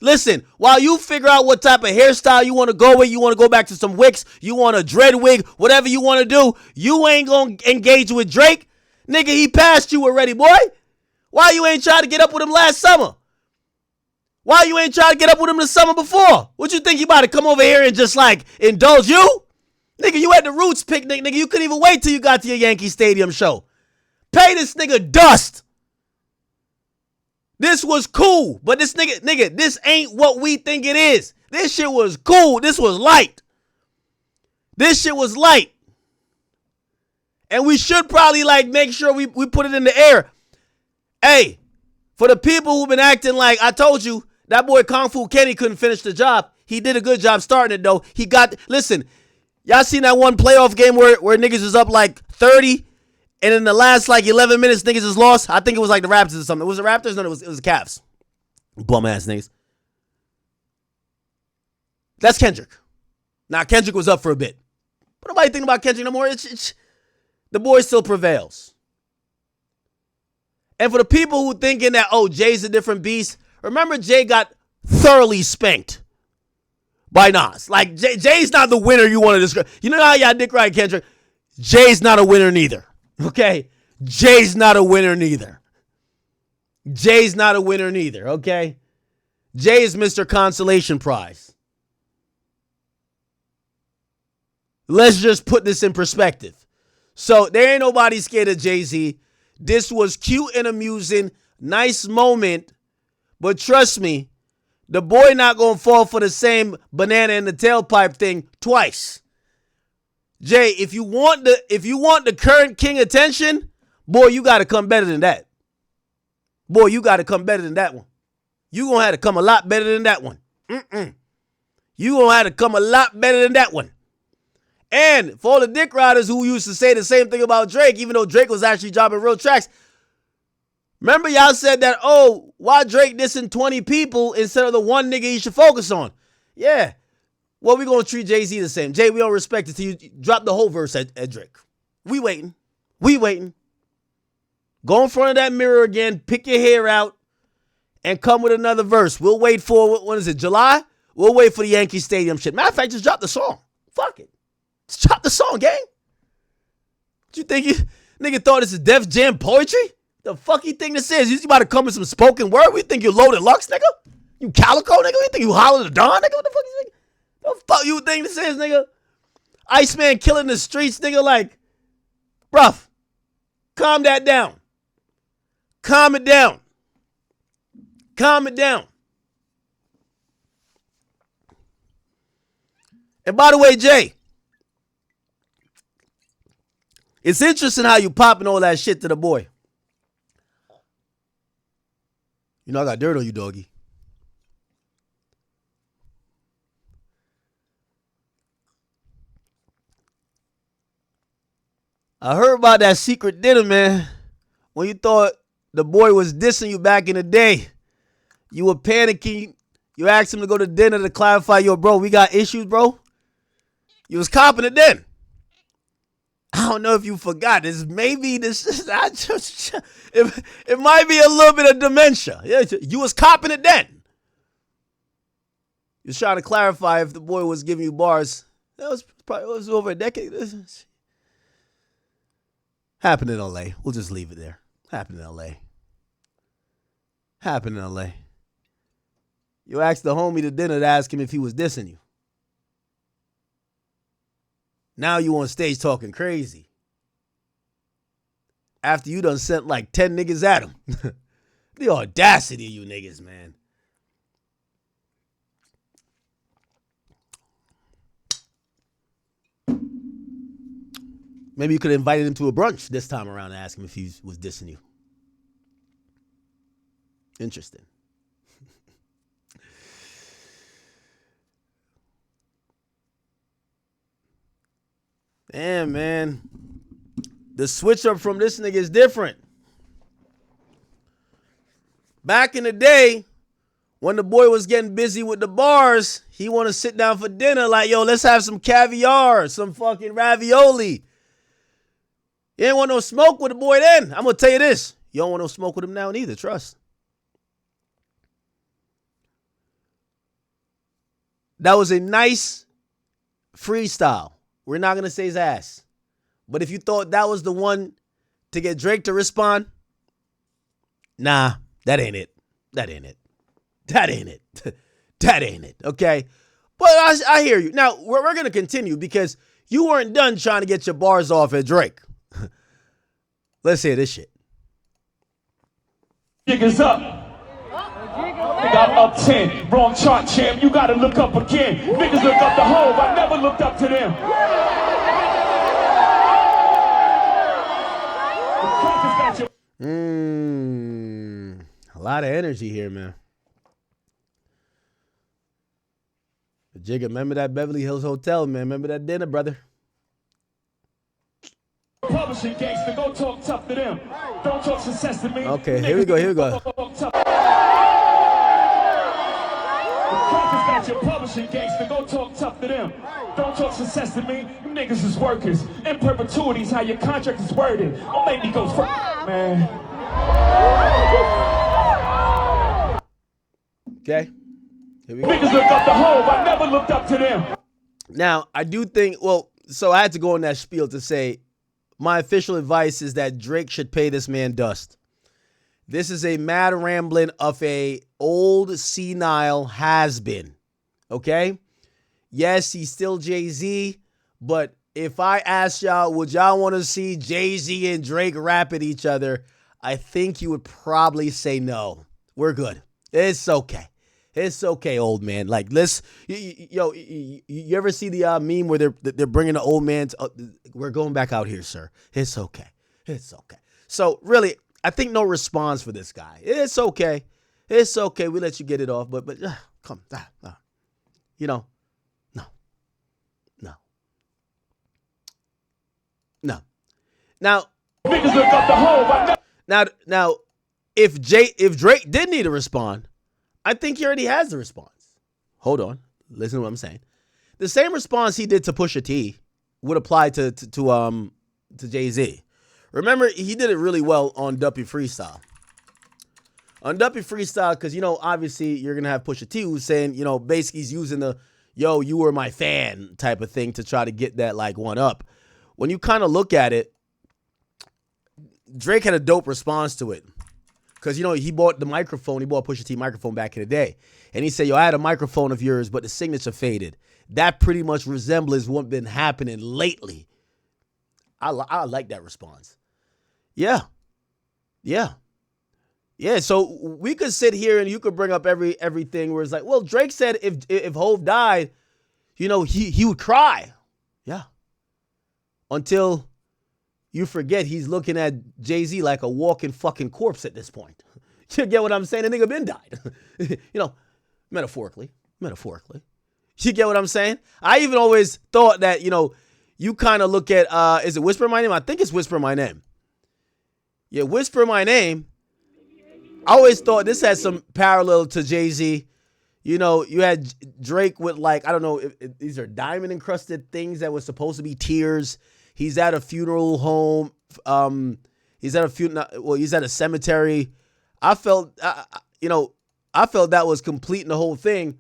Listen, while you figure out what type of hairstyle you want to go with, you want to go back to some wigs, you want a dread wig, whatever you want to do, you ain't going to engage with Drake. Nigga, he passed you already, boy. Why you ain't trying to get up with him last summer? Why you ain't trying to get up with him the summer before? What you think, you about to come over here and just like indulge you? Nigga, you at the Roots picnic, nigga. You couldn't even wait till you got to your Yankee Stadium show. Pay this nigga dust. This was cool, but this nigga, this ain't what we think it is. This shit was cool. This was light. This shit was light. And we should probably like make sure we put it in the air. Hey, for the people who've been acting like, I told you, that boy Kung Fu Kenny couldn't finish the job. He did a good job starting it though. Listen, y'all seen that one playoff game where niggas was up like 30 and in the last like 11 minutes niggas is lost? I think it was like the Raptors or something. Was it Raptors? No, it was the Cavs. Bum ass niggas. That's Kendrick. Now Kendrick was up for a bit. But nobody think about Kendrick no more. The boy still prevails. And for the people who thinking that, oh, Jay's a different beast, remember Jay got thoroughly spanked by Nas. Like, Jay's not the winner you want to describe. You know how y'all dick ride Kendrick? Jay's not a winner neither. Okay? Jay's not a winner neither. Jay's not a winner neither, okay? Jay is Mr. Consolation Prize. Let's just put this in perspective. So, there ain't nobody scared of Jay-Z. This was cute and amusing. Nice moment. But trust me, the boy not going to fall for the same banana in the tailpipe thing twice. Jay, if you want the current king attention, boy, you got to come better than that. Boy, you got to come better than that one. You going to have to come a lot better than that one. You going to have to come a lot better than that one. And for all the dick riders who used to say the same thing about Drake, even though Drake was actually dropping real tracks, remember y'all said that, oh, why Drake dissing 20 people instead of the one nigga he should focus on? Yeah. Well, we going to treat Jay-Z the same. Jay, we don't respect it till you drop the whole verse at Drake. We waiting. Go in front of that mirror again, pick your hair out, and come with another verse. We'll wait for, when is it, July? We'll wait for the Yankee Stadium shit. Matter of fact, just drop the song. Fuck it. Just drop the song, gang. What you think? Nigga thought this is Def Jam poetry? The fuck you think this is? You about to come with some spoken word? We think you Loaded Lux, nigga? You Calico, nigga? You think you Holler the Dawn, nigga? What the fuck you think? The fuck you think this is, nigga? Iceman killing the streets, nigga, like, bruh, calm that down. Calm it down. Calm it down. And by the way, Jay, it's interesting how you popping all that shit to the boy. You know I got dirt on you, doggy. I heard about that secret dinner, man. When you thought the boy was dissing you back in the day, you were panicking. You asked him to go to dinner to clarify, yo, bro, we got issues, bro. You was copping it then. I don't know if you forgot. It might be a little bit of dementia. Yeah, you was copping it then. You was trying to clarify if the boy was giving you bars. That was probably over a decade. Happened in LA. We'll just leave it there. Happened in LA. Happened in LA. You asked the homie to dinner to ask him if he was dissing you. Now you on stage talking crazy. After you done sent like 10 niggas at him. The audacity of you niggas, man. Maybe you could have invited him to a brunch this time around and ask him if he was dissing you. Interesting. Damn, man. The switch up from this nigga is different. Back in the day, when the boy was getting busy with the bars, he want to sit down for dinner like, yo, let's have some caviar, some fucking ravioli. You ain't want no smoke with the boy then. I'm going to tell you this. You don't want no smoke with him now neither, trust. That was a nice freestyle. We're not going to say his ass. But if you thought that was the one to get Drake to respond, nah, that ain't it. That ain't it. That ain't it. That ain't it, okay? But I hear you. Now, we're going to continue because you weren't done trying to get your bars off at Drake. Let's hear this shit. Niggas up. Nigga, I'm up 10. Wrong chart, champ. You gotta look up again. Niggas look up the Hove. I never looked up to them. A lot of energy here, man. Jigga, remember that Beverly Hills Hotel, man? Remember that dinner, brother? Publishing gangster, go talk tough to them. Don't talk success to me. Okay, here we go, here we go. Got your publishing gangster, go talk tough to them. Don't talk success to me. You niggas is workers. In perpetuity's how your contract is worded. Don't make me go man. Okay. Here we go. Niggas look up the Hove. I never looked up to them. Now, I do think, well, so I had to go on that spiel to say, my official advice is that Drake should pay this man dust. This is a mad rambling of a old senile has-been, okay? Yes, he's still Jay-Z, but if I asked y'all, would y'all want to see Jay-Z and Drake rap at each other, I think you would probably say no. We're good. It's okay. It's okay, old man. Like, let's, you ever see the meme where they're bringing the old man to, we're going back out here, sir. It's okay. It's okay. So, really, I think no response for this guy. It's okay. It's okay. We let you get it off, but come, no. Now, niggas look up the Hove. Now, if Drake did need to respond, I think he already has the response. Hold on. Listen to what I'm saying. The same response he did to Pusha T would apply to Jay-Z. Remember, he did it really well on Duppy Freestyle. On Duppy Freestyle, because, obviously you're going to have Pusha T who's saying, basically he's using the, yo, you were my fan type of thing to try to get that, like, one up. When you kind of look at it, Drake had a dope response to it. Because, he bought the microphone. He bought Pusha T microphone back in the day. And he said, yo, I had a microphone of yours, but the signature faded. That pretty much resembles what's been happening lately. I like that response. Yeah. So we could sit here and you could bring up everything where it's like, well, Drake said if Hove died, he would cry. Yeah. Until you forget he's looking at Jay-Z like a walking fucking corpse at this point. You get what I'm saying? The nigga been died. Metaphorically. You get what I'm saying? I even always thought that, you kind of look at, is it Whisper My Name? I think it's Whisper My Name. Yeah, Whisper My Name. I always thought this had some parallel to Jay-Z. You had Drake with, like, I don't know, if these are diamond encrusted things that were supposed to be tears. He's at a funeral home. He's at a cemetery. I felt that was completing the whole thing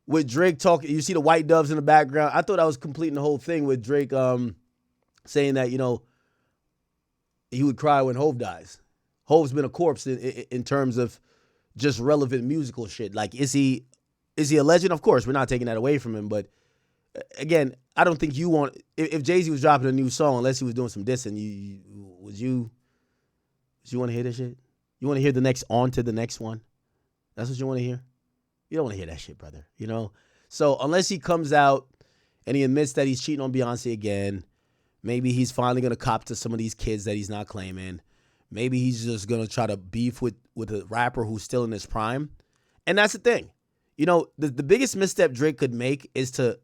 with Drake talking. You see the white doves in the background. I thought I was completing the whole thing with Drake saying that, he would cry when Hove dies. Hove's been a corpse in terms of just relevant musical shit. Like, is he a legend? Of course, we're not taking that away from him, but again, I don't think you want, if Jay-Z was dropping a new song, unless he was doing some dissing, would you want to hear this shit? You want to hear the next one? That's what you want to hear? You don't want to hear that shit, brother. So unless he comes out and he admits that he's cheating on Beyonce again, Maybe he's finally going to cop to some of these kids that he's not claiming. Maybe he's just going to try to beef with a rapper who's still in his prime. And that's the thing. You know, the biggest misstep Drake could make is to,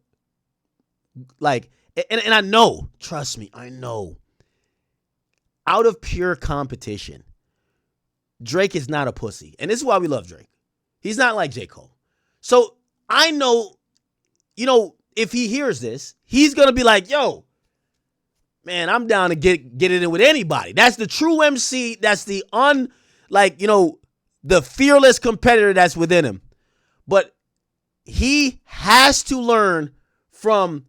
like, and I know, trust me, I know, out of pure competition, Drake is not a pussy. And this is why we love Drake. He's not like J. Cole. So I know, you know, if he hears this, he's going to be like, yo, man, I'm down to get it in with anybody. That's the true MC. That's the the fearless competitor that's within him. But he has to learn from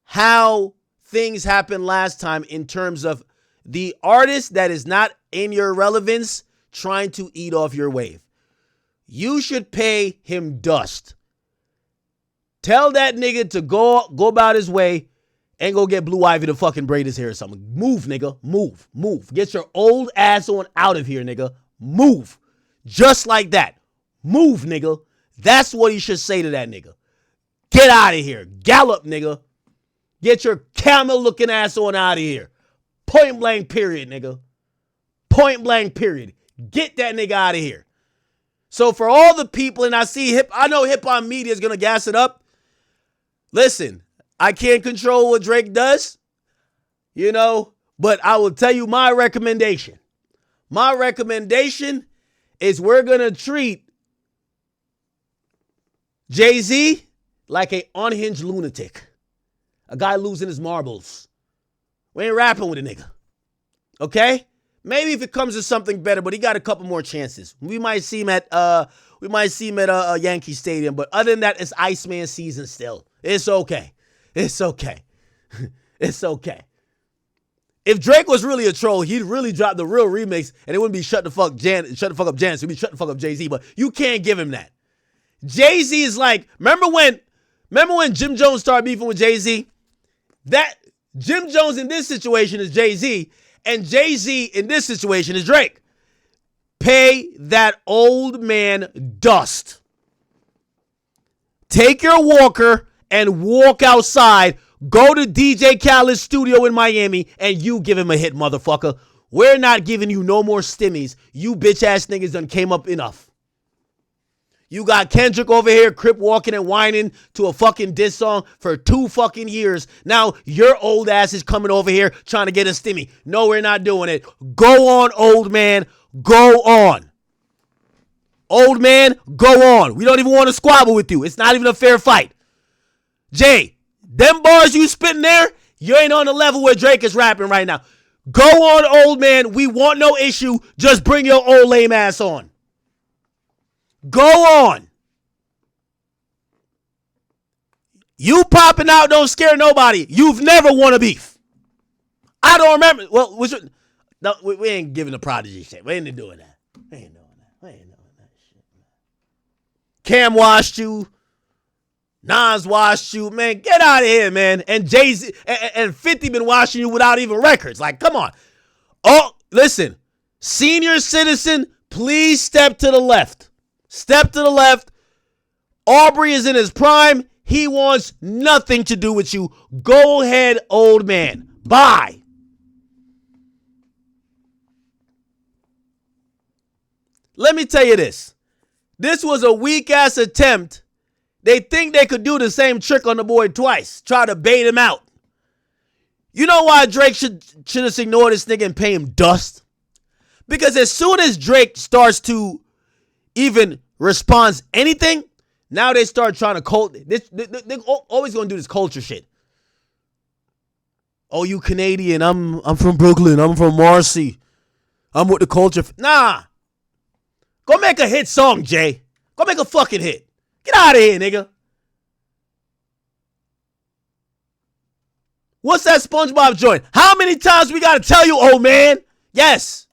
how things happened last time in terms of the artist that is not in your relevance trying to eat off your wave. You should pay him dust. Tell that nigga to go about his way and go get Blue Ivy to fucking braid his hair or something. Move, nigga. Move. Get your old ass on out of here, nigga. Move. Just like that. Move, nigga. That's what he should say to that nigga. Get out of here. Gallop, nigga. Get your camel-looking ass on out of here. Point blank period, nigga. Point blank period. Get that nigga out of here. So for all the people, and I know hip-hop media is going to gas it up. Listen, I can't control what Drake does, you know, but I will tell you my recommendation. My recommendation is we're going to treat Jay-Z like an unhinged lunatic. A guy losing his marbles. We ain't rapping with a nigga. Okay? Maybe if it comes to something better, but he got a couple more chances. We might see him at Yankee Stadium, but other than that, it's Iceman season still. It's okay. It's okay. It's okay. If Drake was really a troll, he'd really drop the real remix, and it wouldn't be shut the fuck up Janice. It'd be shut the fuck up Jay-Z. But you can't give him that. Jay-Z is like, remember when Jim Jones started beefing with Jay-Z? That Jim Jones in this situation is Jay-Z, and Jay-Z in this situation is Drake. Pay that old man dust. Take your walker and walk outside. Go to DJ Khaled's studio in Miami and you give him a hit, motherfucker. We're not giving you no more stimmies. You bitch ass niggas done came up enough. You got Kendrick over here crip walking and whining to a fucking diss song for 2 fucking years. Now your old ass is coming over here trying to get a stimmy. No, we're not doing it. Go on, old man. Go on. Old man, go on. We don't even want to squabble with you. It's not even a fair fight. Jay, them bars you spitting there, you ain't on the level where Drake is rapping right now. Go on, old man. We want no issue. Just bring your old lame ass on. Go on. You popping out don't scare nobody. You've never won a beef. I don't remember. Well, we ain't giving the Prodigy shit. We ain't doing that. We ain't doing that shit, man. Cam washed you. Nas washed you. Man, get out of here, man. And Jay-Z and 50 been washing you without even records. Like, come on. Oh, listen. Senior citizen, please step to the left. Step to the left. Aubrey is in his prime. He wants nothing to do with you. Go ahead, old man. Bye. Let me tell you this. This was a weak-ass attempt. They think they could do the same trick on the boy twice. Try to bait him out. You know why Drake should just ignore this nigga and pay him dust? Because as soon as Drake starts to even respond anything, now they start trying to they're always going to do this culture shit. Oh, you Canadian. I'm from Brooklyn. I'm from Marcy. I'm with the culture. Nah. Go make a hit song, Jay. Go make a fucking hit. Get out of here, nigga. What's that SpongeBob joint? How many times we gotta tell you, old man? Yes.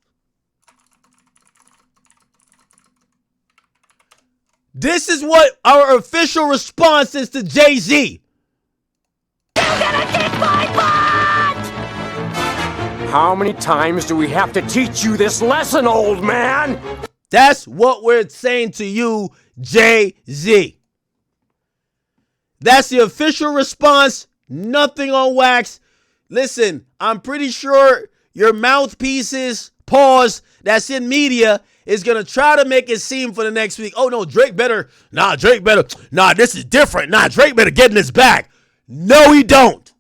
This is what our official response is to Jay-Z. You're gonna kick my butt! How many times do we have to teach you this lesson, old man? That's what we're saying to you, Jay-Z. That's the official response. Nothing on wax. Listen, I'm pretty sure your mouthpieces, pause, that's in media is going to try to make it seem for the next week. Oh, no, Drake better. Nah, Drake better. Nah, this is different. Nah, Drake better get in his bag. No, he don't.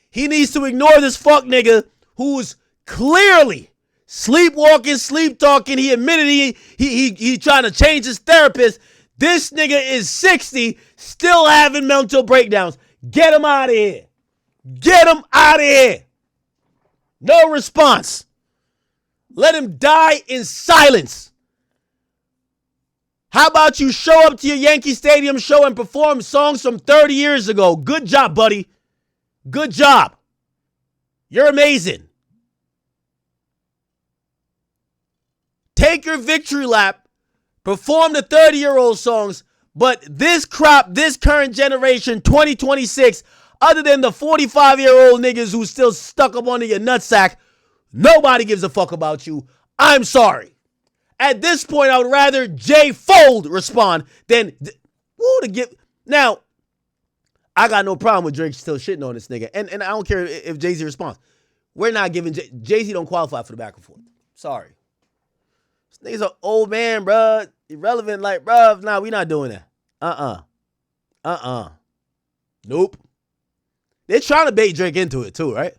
He needs to ignore this fuck nigga who's clearly sleepwalking, sleep talking. He admitted he trying to change his therapist. This nigga is 60, still having mental breakdowns. Get him out of here. Get him out of here. No response. Let him die in silence. How about you show up to your Yankee Stadium show and perform songs from 30 years ago? Good job, buddy. Good job. You're amazing. Take your victory lap, perform the 30-year-old songs, but this crop, this current generation, 2026, other than the 45-year-old niggas who still stuck up under your nutsack, nobody gives a fuck about you. I'm sorry. At this point, I would rather Jay Fold respond than who to give. Now, I got no problem with Drake still shitting on this nigga. And I don't care if Jay-Z responds. We're not giving Jay-Z don't qualify for the back and forth. Sorry. This nigga's an old man, bruh. Irrelevant, like, bruh. Nah, we not doing that. Nope. They're trying to bait Drake into it too, right?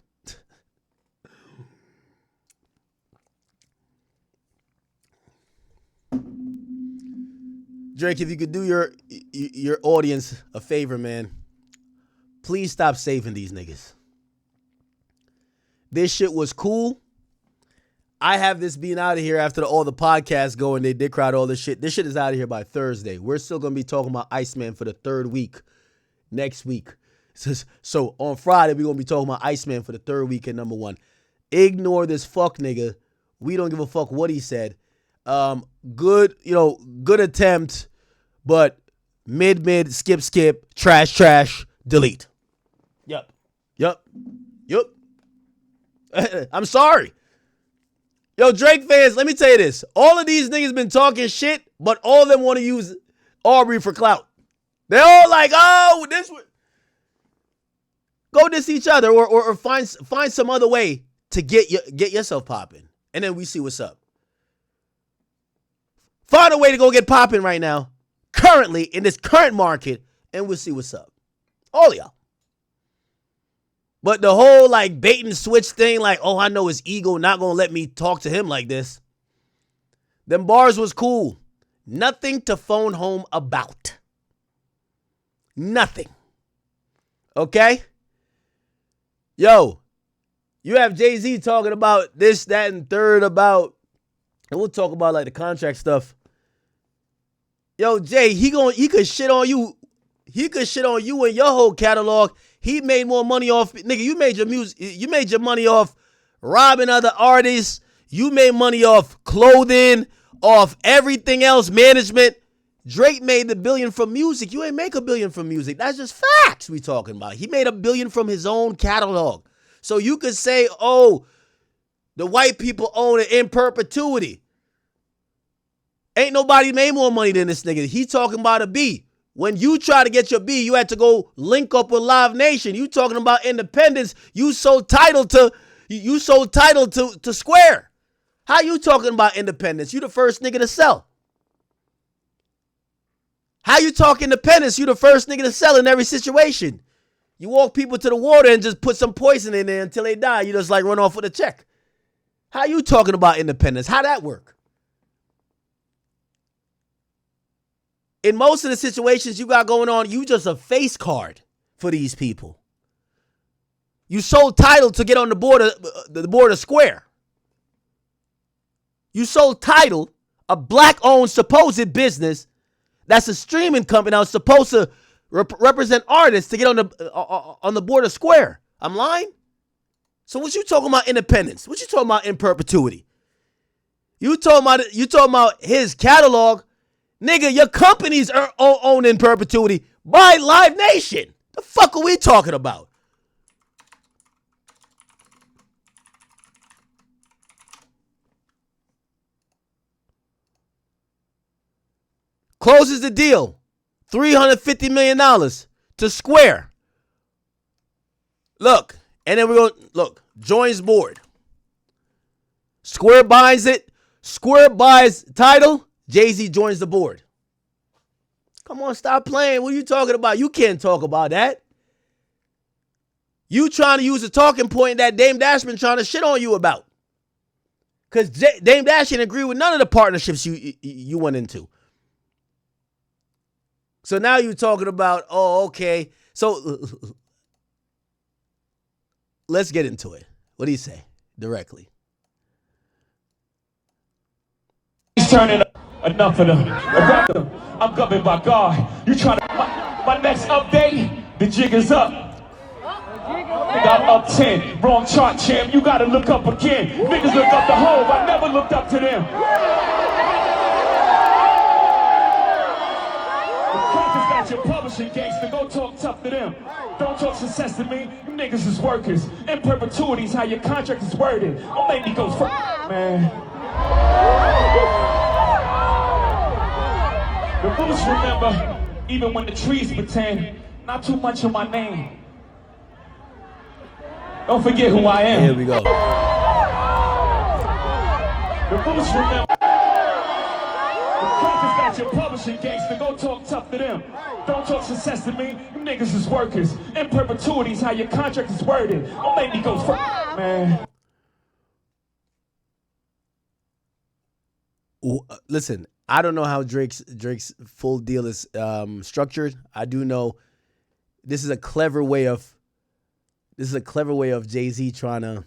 Drake, if you could do your audience a favor, man, please stop saving these niggas. This shit was cool. I have this being out of here after all the podcasts go and they dick crowd all this shit. This shit is out of here by Thursday. We're still going to be talking about Iceman for the third week next week. So on Friday, we're going to be talking about Iceman for the third week at number one. Ignore this fuck nigga. We don't give a fuck what he said. Good attempt, but mid, skip, trash, delete. Yup. I'm sorry. Yo, Drake fans, let me tell you this. All of these niggas been talking shit, but all of them want to use Aubrey for clout. They're all like, oh, this would go diss each other or find some other way to get yourself popping. And then we see what's up. Find a way to go get popping right now, currently, in this current market, and we'll see what's up. All of y'all. But the whole, like, bait and switch thing, like, oh, I know his ego not going to let me talk to him like this. Them bars was cool. Nothing to phone home about. Nothing. Okay? Yo, you have Jay-Z talking about this, that, and third about, and we'll talk about, like, the contract stuff. Yo, Jay, he could shit on you. He could shit on you and your whole catalog. He made more money off, nigga, you made your money off robbing other artists. You made money off clothing, off everything else, management. Drake made $1 billion from music. You ain't make $1 billion from music. That's just facts we talking about. He made $1 billion from his own catalog. So you could say, oh, the white people own it in perpetuity. Ain't nobody made more money than this nigga. He talking about a B. When you try to get your B, you had to go link up with Live Nation. You talking about independence. You so titled to Square. How you talking about independence? You the first nigga to sell. How you talk independence? You the first nigga to sell in every situation. You walk people to the water and just put some poison in there until they die. You just like run off with a check. How you talking about independence? How that work? In most of the situations you got going on, you just a face card for these people. You sold title to get on the board of Square. You sold title, a black-owned supposed business that's a streaming company that was supposed to represent artists to get on the board of Square. I'm lying? So what you talking about independence? What you talking about in perpetuity? You talking about his catalog? Nigga, your companies are owned in perpetuity by Live Nation. The fuck are we talking about? Closes the deal. $350 million to Square. Look, And then we're going to, look, joins board. Square buys it. Square buys title. Jay-Z joins the board. Come on, stop playing. What are you talking about? You can't talk about that. You trying to use a talking point that Dame Dash been trying to shit on you about. Because Dame Dash didn't agree with none of the partnerships you went into. So now you're talking about, oh, okay. So let's get into it. What do you say directly? He's turning up. Enough of them. I'm governed by God. You trying to... My next update, the jig is up. Nigga, I'm up 10. Wrong chart, champ. You gotta look up again. Niggas look up the Hove. I never looked up to them. Got your publishing gangster, go talk tough to them. Don't talk success to me, you niggas is workers. In perpetuity's how your contract is worded. Don't make me go first, man. The roots remember, even when the trees pretend, not too much of my name. Don't forget who I am. Here we go. The roots remember. Got your publishing gangster, go talk tough to them. Don't talk success to me, you niggas is workers. In perpetuity's how your contract is worded. Don't make me go first, man. Listen, I don't know how Drake's full deal is structured. I do know this is a clever way of Jay-Z trying to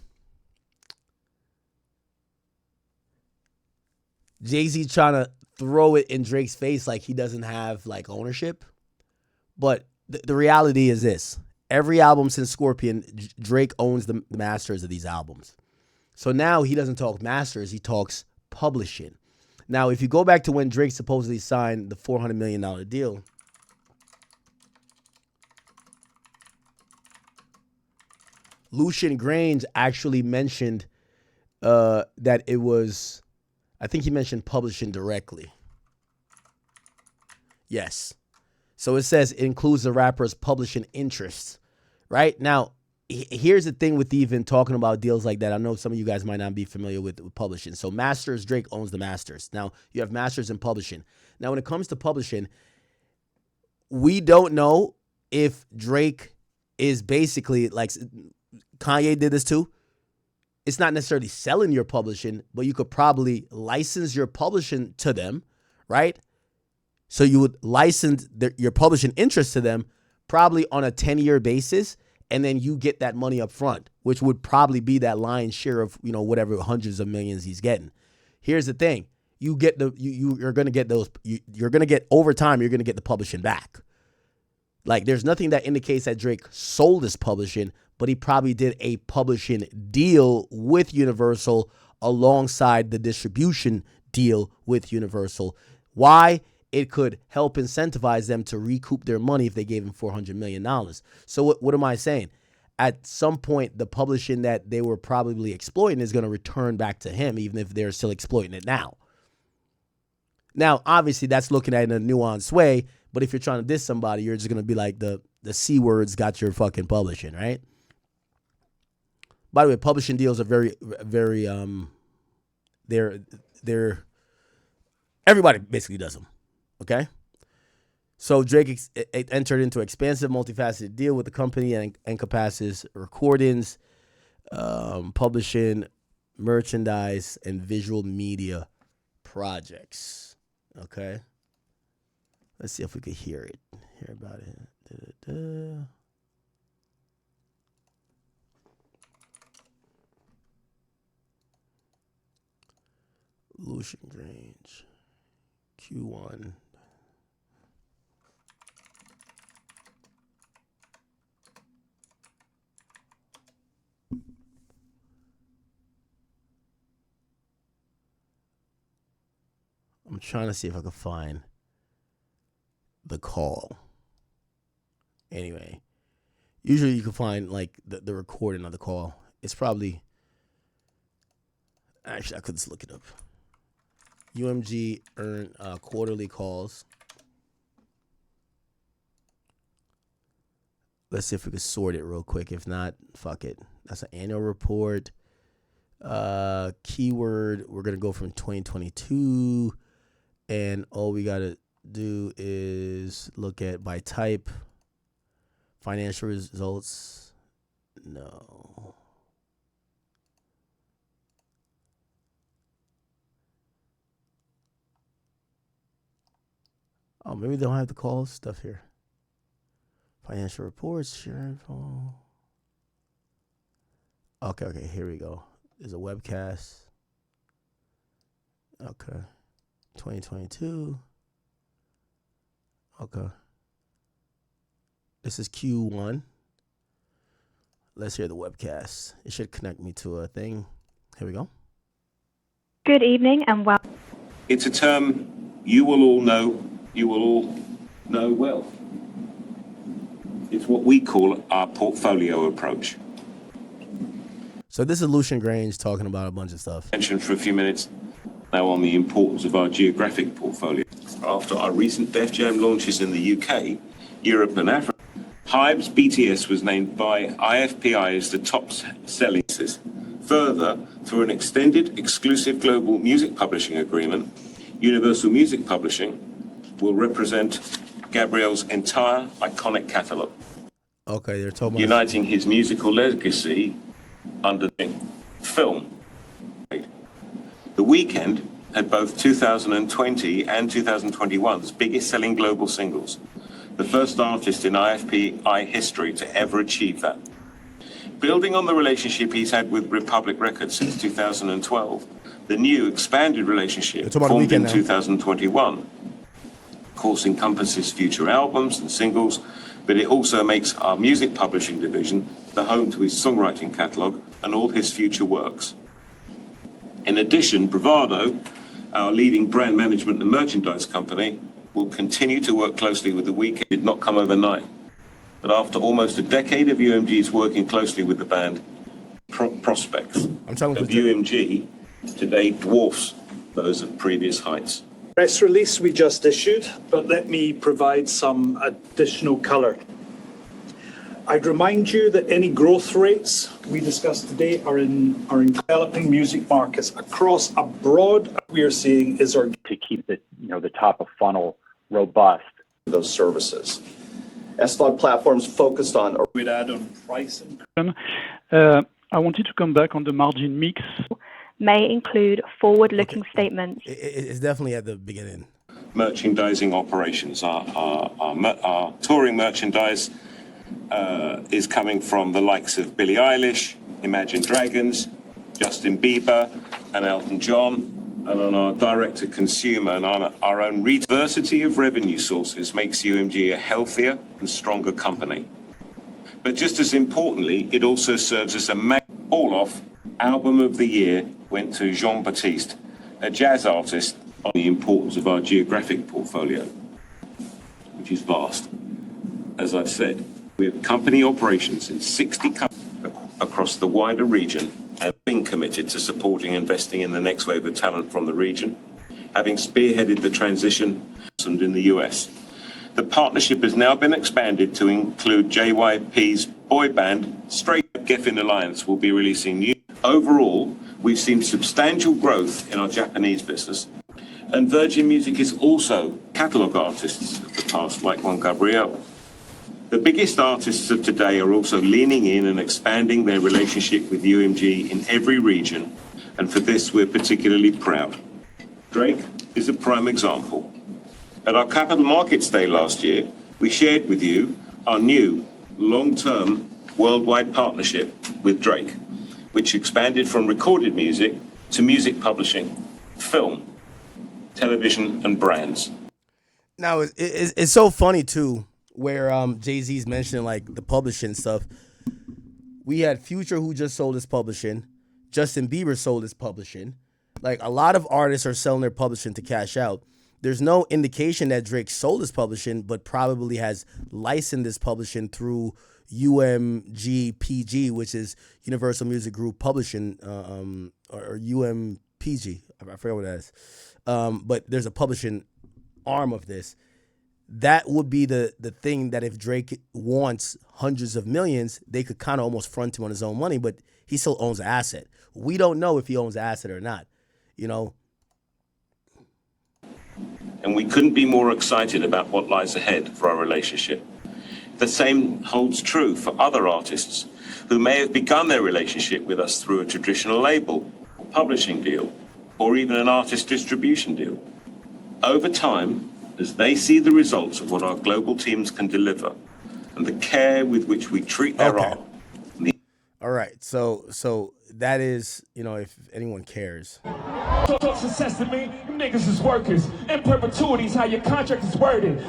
throw it in Drake's face like he doesn't have like ownership. But the reality is this. Every album since Scorpion, Drake owns the masters of these albums. So now he doesn't talk masters, he talks publishing. Now, if you go back to when Drake supposedly signed the $400 million deal, Lucian Grange actually mentioned that it was, I think he mentioned publishing directly. Yes. So it says it includes the rapper's publishing interests, right? Now, here's the thing with even talking about deals like that. I know some of you guys might not be familiar with publishing. So masters, Drake owns the masters. Now, you have masters and publishing. Now, when it comes to publishing, we don't know if Drake is basically like Kanye did this too. It's not necessarily selling your publishing, but you could probably license your publishing to them, right? So you would license your publishing interest to them probably on a 10-year basis, and then you get that money up front, which would probably be that lion's share of, you know, whatever hundreds of millions he's getting. Here's the thing. You get you're going to get those, you're going to get over time, you're going to get the publishing back. Like there's nothing that indicates that Drake sold his publishing, but he probably did a publishing deal with Universal alongside the distribution deal with Universal. Why? It could help incentivize them to recoup their money if they gave him $400 million. So what am I saying? At some point, the publishing that they were probably exploiting is going to return back to him, even if they're still exploiting it now. Now, obviously, that's looking at it in a nuanced way, but if you're trying to diss somebody, you're just going to be like the C words got your fucking publishing, right? By the way, publishing deals are very, very, they're everybody basically does them. Okay, so Drake entered into an expansive, multifaceted deal with the company and encompasses recordings, publishing, merchandise, and visual media projects. Okay, let's see if we could hear about it. Da-da-da. Lucian Grange, Q1. I'm trying to see if I can find the call. Anyway, usually you can find like the recording of the call. It's probably, actually I could just look it up. UMG earned quarterly calls. Let's see if we can sort it real quick. If not, fuck it. That's an annual report. Keyword, we're going to go from 2022. And all we got to do is look at by type. Financial results. No. Oh, maybe they don't have to call stuff here. Financial reports, share info. Okay, here we go. There's a webcast. Okay. 2022. Okay. This is Q1. Let's hear the webcast. It should connect me to a thing. Here we go. Good evening and welcome. It's a term you will all know well. It's what we call our portfolio approach. So this is Lucian Grange talking about a bunch of stuff. Mentioned for a few minutes now on the importance of our geographic portfolio. After our recent Def Jam launches in the UK, Europe and Africa, Hybe's BTS was named by IFPI as the top selling. Further, through an extended exclusive global music publishing agreement, Universal Music Publishing will represent Gabriel's entire iconic catalogue. Okay, they're talking about uniting his musical legacy under film. The Weeknd had both 2020 and 2021's biggest selling global singles, the first artist in IFPI history to ever achieve that. Building on the relationship he's had with Republic Records since 2012, the new expanded relationship formed in 2021, of course, encompasses future albums and singles, but it also makes our music publishing division the home to his songwriting catalogue and all his future works. In addition, Bravado, our leading brand management and merchandise company, will continue to work closely with The Weeknd. It did not come overnight, but after almost a decade of UMG's working closely with the band, prospects of UMG today dwarfs those of previous heights. Press release we just issued, but let me provide some additional color. I'd remind you that any growth rates we discussed today are in developing music markets across a broad. We are seeing is our to keep the top of funnel robust. Those services. SVOD platforms focused on. We'd add on pricing. I wanted to come back on the margin mix. May include forward-looking statements. It's definitely at the beginning. Merchandising operations. Our touring merchandise is coming from the likes of Billie Eilish, Imagine Dragons, Justin Bieber, and Elton John. And on our direct-to-consumer and on our own diversity of revenue sources makes UMG a healthier and stronger company. But just as importantly, it also serves as a all-off album of the year went to Jean-Baptiste, a jazz artist, on the importance of our geographic portfolio, which is vast. As I've said, we have company operations in 60 countries across the wider region and been committed to supporting investing in the next wave of talent from the region, having spearheaded the transition in the US. The partnership has now been expanded to include JYP's boy band, Straight Geffen Alliance will be releasing new. Overall, we've seen substantial growth in our Japanese business, and Virgin Music is also catalogue artists of the past, like Juan Gabriel. The biggest artists of today are also leaning in and expanding their relationship with UMG in every region, and for this we're particularly proud. Drake is a prime example. At our Capital Markets Day last year, we shared with you our new long-term worldwide partnership with Drake, which expanded from recorded music to music publishing, film, television, and brands. Now, it's so funny, too, where Jay-Z's mentioning, like, the publishing stuff. We had Future, who just sold his publishing. Justin Bieber sold his publishing. Like, a lot of artists are selling their publishing to cash out. There's no indication that Drake sold his publishing, but probably has licensed his publishing through UMG, which is Universal Music Group Publishing, or UMPG. I forget what that is. But there's a publishing arm of this. that would be the thing that if Drake wants hundreds of millions, they could kind of almost front him on his own money, but he still owns an asset. We don't know if he owns an asset or not, you know. And we couldn't be more excited about what lies ahead for our relationship. The same holds true for other artists who may have begun their relationship with us through a traditional label, publishing deal, or even an artist distribution deal. Over time, as they see the results of what our global teams can deliver and the care with which we treat their art. All right, so that is, you know, if anyone cares. Talk success to me, you niggas is workers. In perpetuity is how your contract is worded.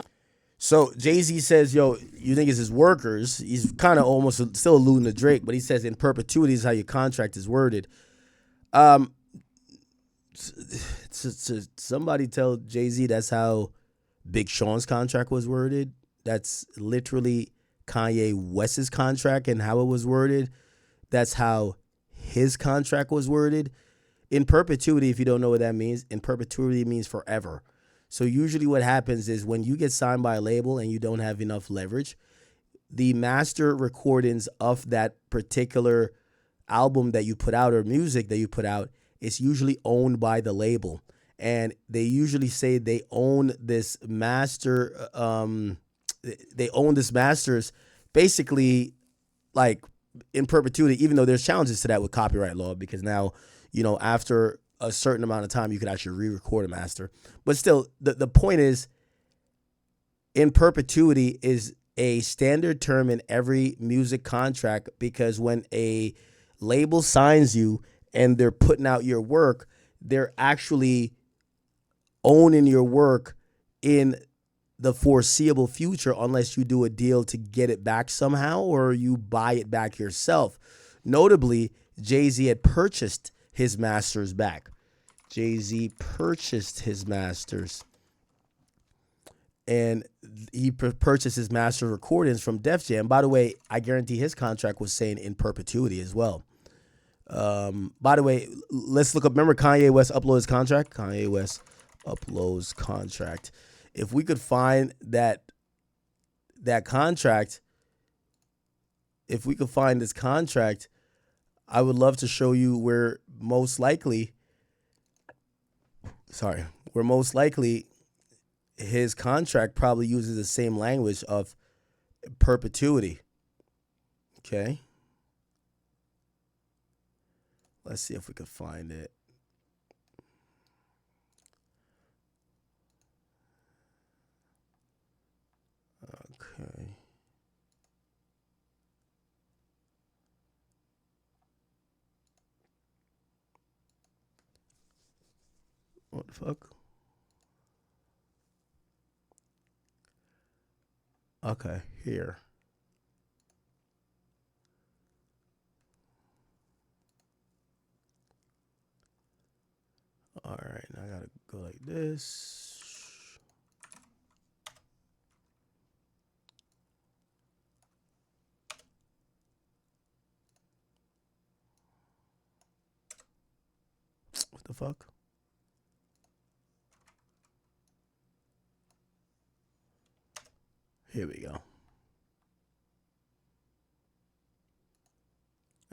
So Jay-Z says, yo, you niggas is workers. He's kind of almost still alluding to Drake, but he says in perpetuity is how your contract is worded. Somebody tell Jay-Z that's how Big Sean's contract was worded. That's literally Kanye West's contract and how it was worded. That's how his contract was worded. In perpetuity, if you don't know what that means, in perpetuity means forever. So usually what happens is when you get signed by a label and you don't have enough leverage, the master recordings of that particular album that you put out or music that you put out is usually owned by the label. And they usually say they own this master. They own this masters basically like in perpetuity, even though there's challenges to that with copyright law, because now, you know, after a certain amount of time, you could actually re-record a master. But still, the point is, in perpetuity is a standard term in every music contract, because when a label signs you and they're putting out your work, they're actually owning your work in the foreseeable future, unless you do a deal to get it back somehow or you buy it back yourself. Notably, Jay-Z had purchased his masters back. Jay-Z purchased his masters. And he purchased his master recordings from Def Jam. By the way, I guarantee his contract was saying in perpetuity as well. By the way, let's look up. Remember Kanye West uploaded his contract? Kanye West uploads contract. If we could find that contract, if we could find this contract, I would love to show you where most likely his contract probably uses the same language of perpetuity. Okay. Let's see if we could find it. Okay. What the fuck? Okay, here. All right, now I gotta go like this. What the fuck? Here we go.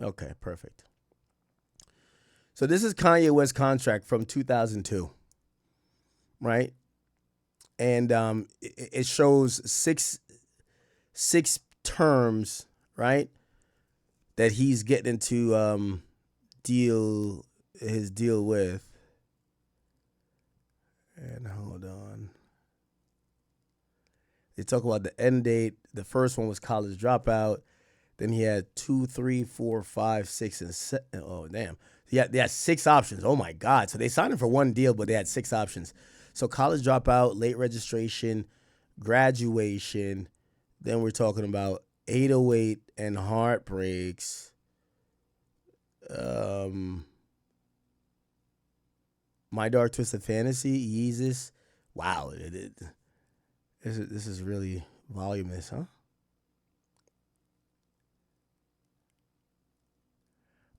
Okay, perfect. So this is Kanye West's contract from 2002, right? And it shows six terms, right, that he's getting into his deal with. And hold on. They talk about the end date. The first one was College Dropout. Then he had 2, 3, 4, 5, 6, and 7. Oh, damn. Yeah, they had 6 options. Oh, my God. So they signed him for one deal, but they had 6 options. So College Dropout, Late Registration, Graduation. Then we're talking about 808 and Heartbreaks. My Dark Twisted Fantasy, Yeezus. Wow. This is really voluminous, huh?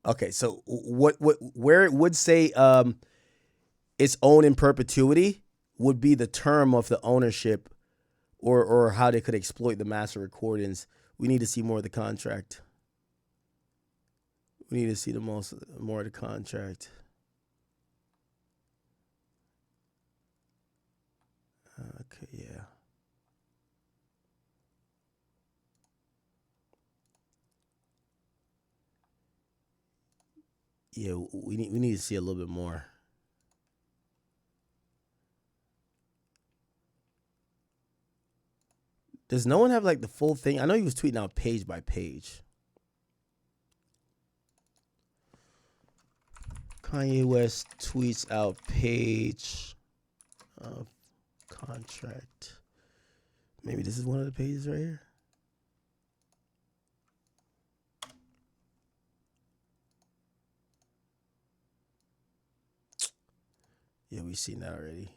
Okay, so where it would say it's owned in perpetuity would be the term of the ownership or how they could exploit the master recordings. We need to see more of the contract. We need to see more of the contract. Okay, yeah. Yeah, we need to see a little bit more. Does no one have like the full thing? I know he was tweeting out page by page. Kanye West tweets out page of contract. Maybe this is one of the pages right here. Yeah, we've seen that already.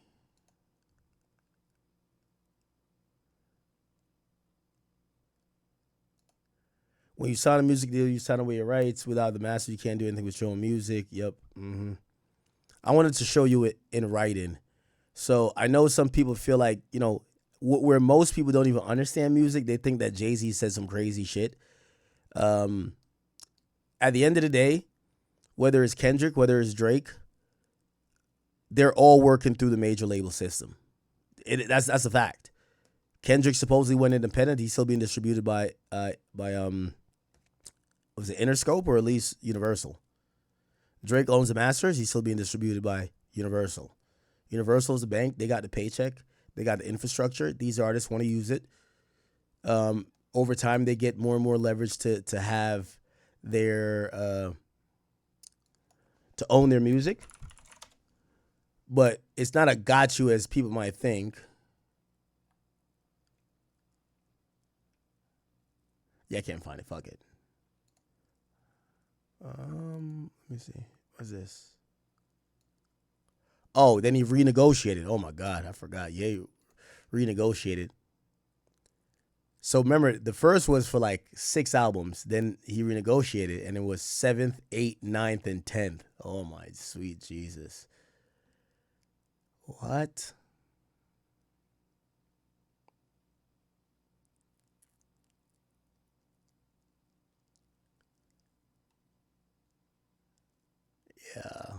When you sign a music deal, you sign away your rights. Without the master, you can't do anything with your own music. Yep. I wanted to show you it in writing. So I know some people feel like, you know, where most people don't even understand music, they think that Jay-Z said some crazy shit. At the end of the day, whether it's Kendrick, whether it's Drake, they're all working through the major label system. That's a fact. Kendrick supposedly went independent. He's still being distributed by was it Interscope or at least Universal? Drake owns the masters. He's still being distributed by Universal. Universal is the bank. They got the paycheck. They got the infrastructure. These artists want to use it. Over time, they get more and more leverage to have their to own their music. But it's not a got you as people might think. Yeah, I can't find it. Fuck it. Let me see. What's this? Oh, then he renegotiated. Oh my God, I forgot. Yeah, he renegotiated. So remember, the first was for like 6 albums. Then he renegotiated, and it was 7th, 8th, 9th, and 10th. Oh my sweet Jesus. What? Yeah.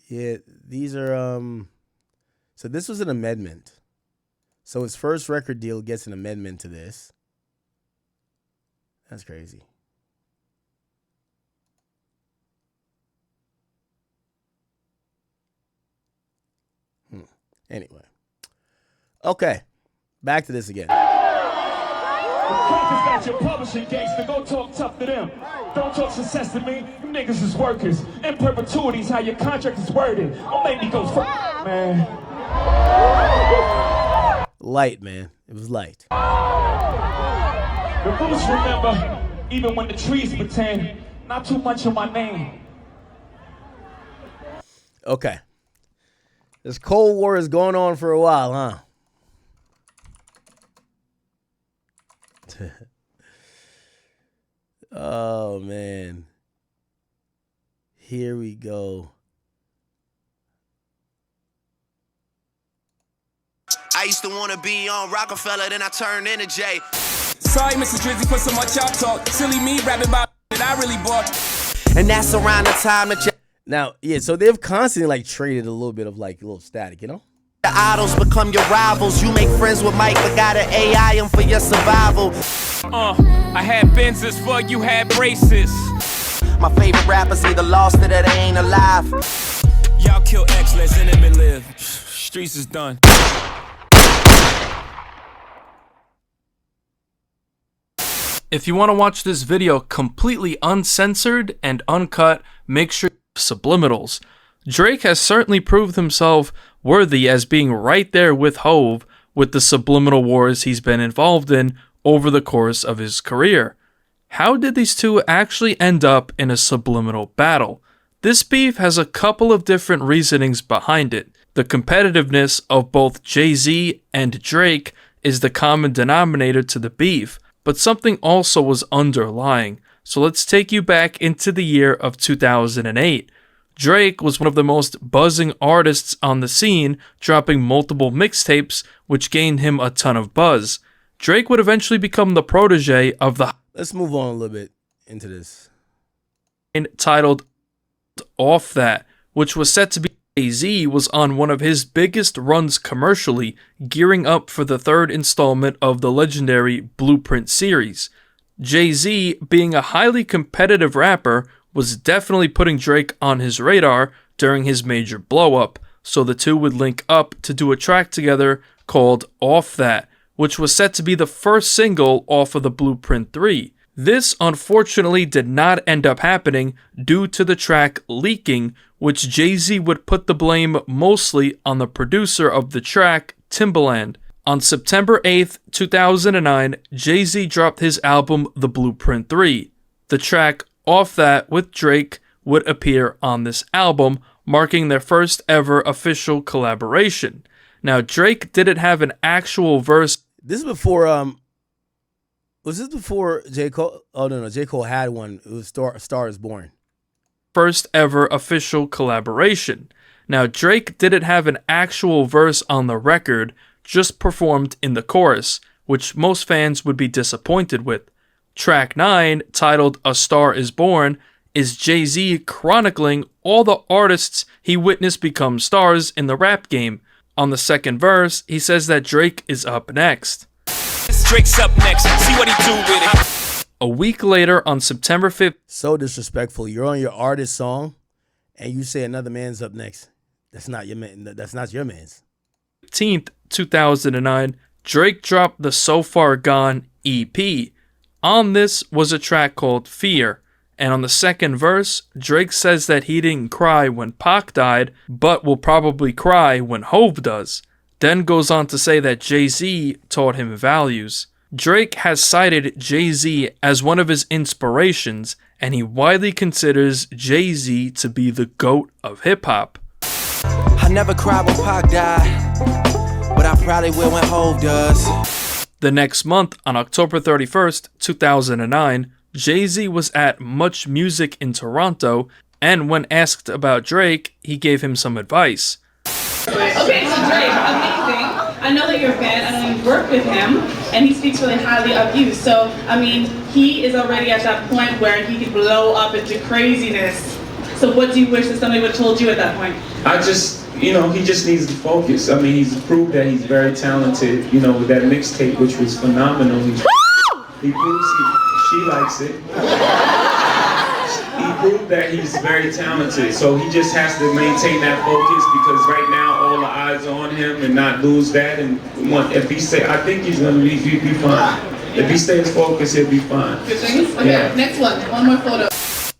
Yeah, these are so this was an amendment. So his first record deal gets an amendment to this. That's crazy. Anyway. Okay. Back to this again. Crackers got your publishing gangster, go talk tough to them. Don't talk success to me, you niggas is workers. In perpetuity is how your contract is worded. Don't make me go man. Light, man. It was light. The roots remember, even when the trees pretend, not too much of my name. Okay. This Cold War is going on for a while, huh? Oh, man. Here we go. I used to want to be on Rockefeller, then I turned into Jay. Sorry, Mr. Drizzy, for so much y'all talk. Silly me, rapping about that I really bought. And that's around the time that Now, yeah, so they've constantly like traded a little bit of like a little static, you know? the idols become your rivals. You make friends with Mike, but gotta AI him for your survival. I had Benzes for you had braces. My favorite rappers either lost it or they ain't alive. Y'all kill X, let's enemy live. Streets is done. If you want to watch this video completely uncensored and uncut, make sure you have subliminals. Drake has certainly proved himself worthy as being right there with Hove with the subliminal wars he's been involved in over the course of his career. How did these two actually end up in a subliminal battle? This beef has a couple of different reasonings behind it. The competitiveness of both Jay-Z and Drake is the common denominator to the beef, but something also was underlying. So let's take you back into the year of 2008. Drake was one of the most buzzing artists on the scene, dropping multiple mixtapes, which gained him a ton of buzz. Drake would eventually become the protege of the... Let's move on a little bit into this. ...titled Off That, which was set to be... Jay-Z was on one of his biggest runs commercially, gearing up for the third installment of the legendary Blueprint series. Jay-Z, being a highly competitive rapper, was definitely putting Drake on his radar during his major blow-up, so the two would link up to do a track together called Off That, which was set to be the first single off of the Blueprint 3. This unfortunately did not end up happening due to the track leaking, which Jay-Z would put the blame mostly on the producer of the track, Timbaland. On September 8th, 2009, Jay-Z dropped his album The Blueprint 3. The track Off That with Drake would appear on this album, marking their first ever official collaboration. Now, Drake didn't have an actual verse. This is before, was this before J. Cole? Oh, no, J. Cole had one. It was Star is Born. First ever official collaboration. Now, Drake didn't have an actual verse on the record, just performed in the chorus, which most fans would be disappointed with. Track 9, titled A Star is Born, is Jay-Z chronicling all the artists he witnessed become stars in the rap game. On the second verse, he says that Drake is up next. Drake's up next. See what he do with it. A week later, on September 5th... So disrespectful. You're on your artist song, and you say another man's up next. That's not your man. That's not your man's. 15th, 2009, Drake dropped the So Far Gone EP. On this was a track called Fear, and on the second verse, Drake says that he didn't cry when Pac died, but will probably cry when Hove does. Then goes on to say that Jay-Z taught him values. Drake has cited Jay-Z as one of his inspirations, and he widely considers Jay-Z to be the GOAT of hip-hop. I never cried when Pac died, but I probably will when Hove does. The next month, on October 31st, 2009, Jay-Z was at Much Music in Toronto, and when asked about Drake, he gave him some advice. Okay, so Drake, amazing. I know that you're a fan. I know you work with him, and he speaks really highly of you. So, I mean, he is already at that point where he could blow up into craziness. So what do you wish that somebody would have told you at that point? I just, he just needs to focus. I mean, he's proved that he's very talented, with that mixtape, which was phenomenal. He proves she likes it. He proved that he's very talented, so he just has to maintain that focus because right now all the eyes are on him and not lose that. And if he I think he's gonna be fine. If he stays focused, he'll be fine. Good things. Okay, yeah. Next one more photo.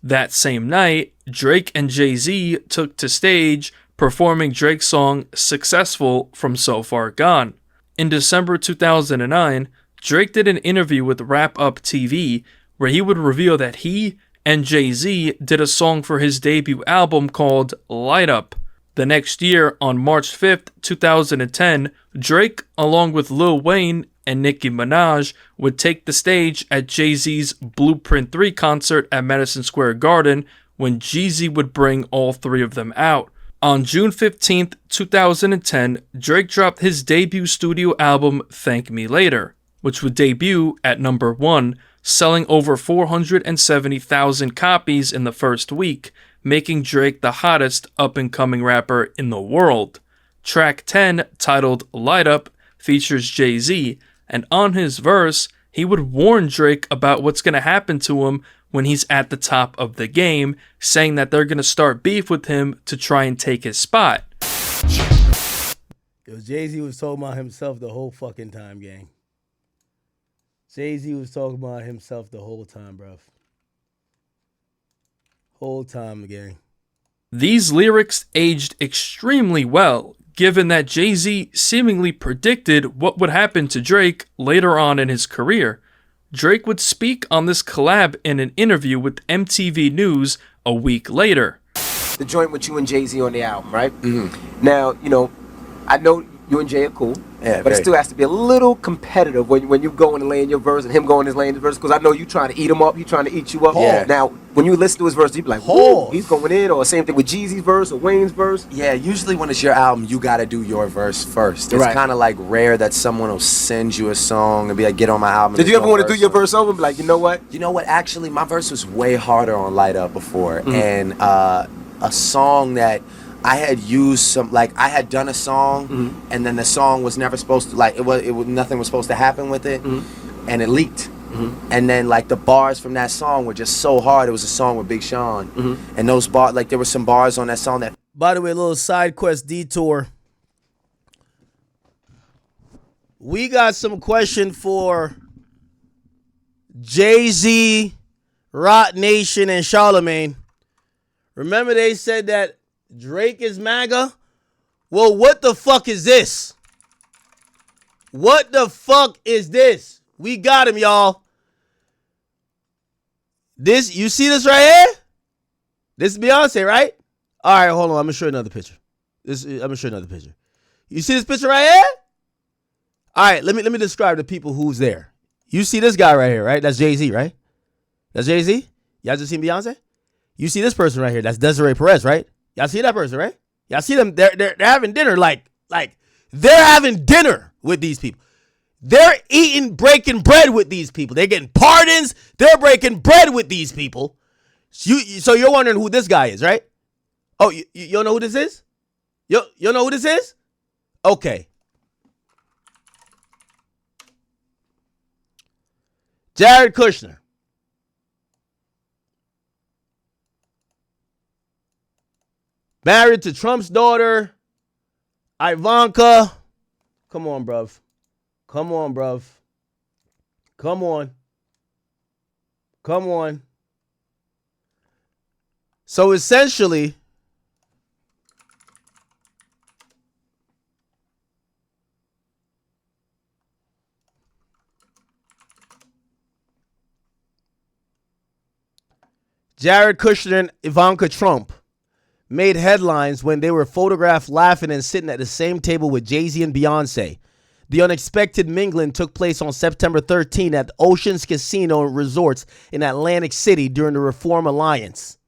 That same night, Drake and Jay-Z took to stage performing Drake's song Successful from So Far Gone. In December 2009, Drake did an interview with Wrap Up TV where he would reveal that he and Jay-Z did a song for his debut album called Light Up. The next year, on March 5th, 2010, Drake, along with Lil Wayne and Nicki Minaj, would take the stage at Jay-Z's Blueprint 3 concert at Madison Square Garden when Jeezy would bring all three of them out. On June 15th, 2010, Drake dropped his debut studio album Thank Me Later, which would debut at number 1, selling over 470,000 copies in the first week, making Drake the hottest up-and-coming rapper in the world. Track 10, titled Light Up, features Jay-Z, and on his verse, he would warn Drake about what's going to happen to him when he's at the top of the game, saying that they're going to start beef with him to try and take his spot. Yo, Jay-Z was talking about himself the whole fucking time, gang. Jay-Z was talking about himself the whole time, bruv. Whole time, gang. These lyrics aged extremely well, given that Jay-Z seemingly predicted what would happen to Drake later on in his career. Drake would speak on this collab in an interview with MTV News a week later. The joint with you and Jay-Z on the album, right? Mm-hmm. Now, I know You and Jay are cool. Yeah, but it still has to be a little competitive when you go in and lay in your verse and him going his lane in his verse, because I know you trying to eat him up, you trying to eat you up. Yeah. Now, when you listen to his verse, you be like, whoa, he's going in, or same thing with Jeezy's verse or Wayne's verse. Yeah, usually when it's your album, you got to do your verse first. It's kind of like rare that someone will send you a song and be like, get on my album. Did you ever want to do your verse over and be like, you know what? You know what? Actually, my verse was way harder on Light Up before. And a song that I had used I had done a song, and then the song was never supposed to, nothing was supposed to happen with it, and it leaked. And then the bars from that song were just so hard. It was a song with Big Sean, and those bars, there were some bars on that song that. By the way, a little side quest detour. We got some question for Jay-Z, Roc Nation, and Charlemagne. Remember they said that Drake is MAGA? Well, what the fuck is this? What the fuck is this? We got him, y'all. You see this right here? This is Beyonce, right? All right, hold on. I'm going to show you another picture. You see this picture right here? All right, let me describe the people who's there. You see this guy right here, right? That's Jay-Z, right? That's Jay-Z? Y'all just seen Beyonce? You see this person right here? That's Desiree Perez, right? Y'all see that person, right? Y'all see them? They're having dinner, like they're having dinner with these people. They're breaking bread with these people. They're getting pardons. They're breaking bread with these people. So you're wondering who this guy is, right? Oh, you don't know who this is? You know who this is? Okay. Jared Kushner. Married to Trump's daughter, Ivanka. Come on, bruv. Come on. So essentially, Jared Kushner and Ivanka Trump made headlines when they were photographed laughing and sitting at the same table with Jay-Z and Beyonce. The unexpected mingling took place on September 13 at Oceans Casino and Resorts in Atlantic City during the Reform Alliance.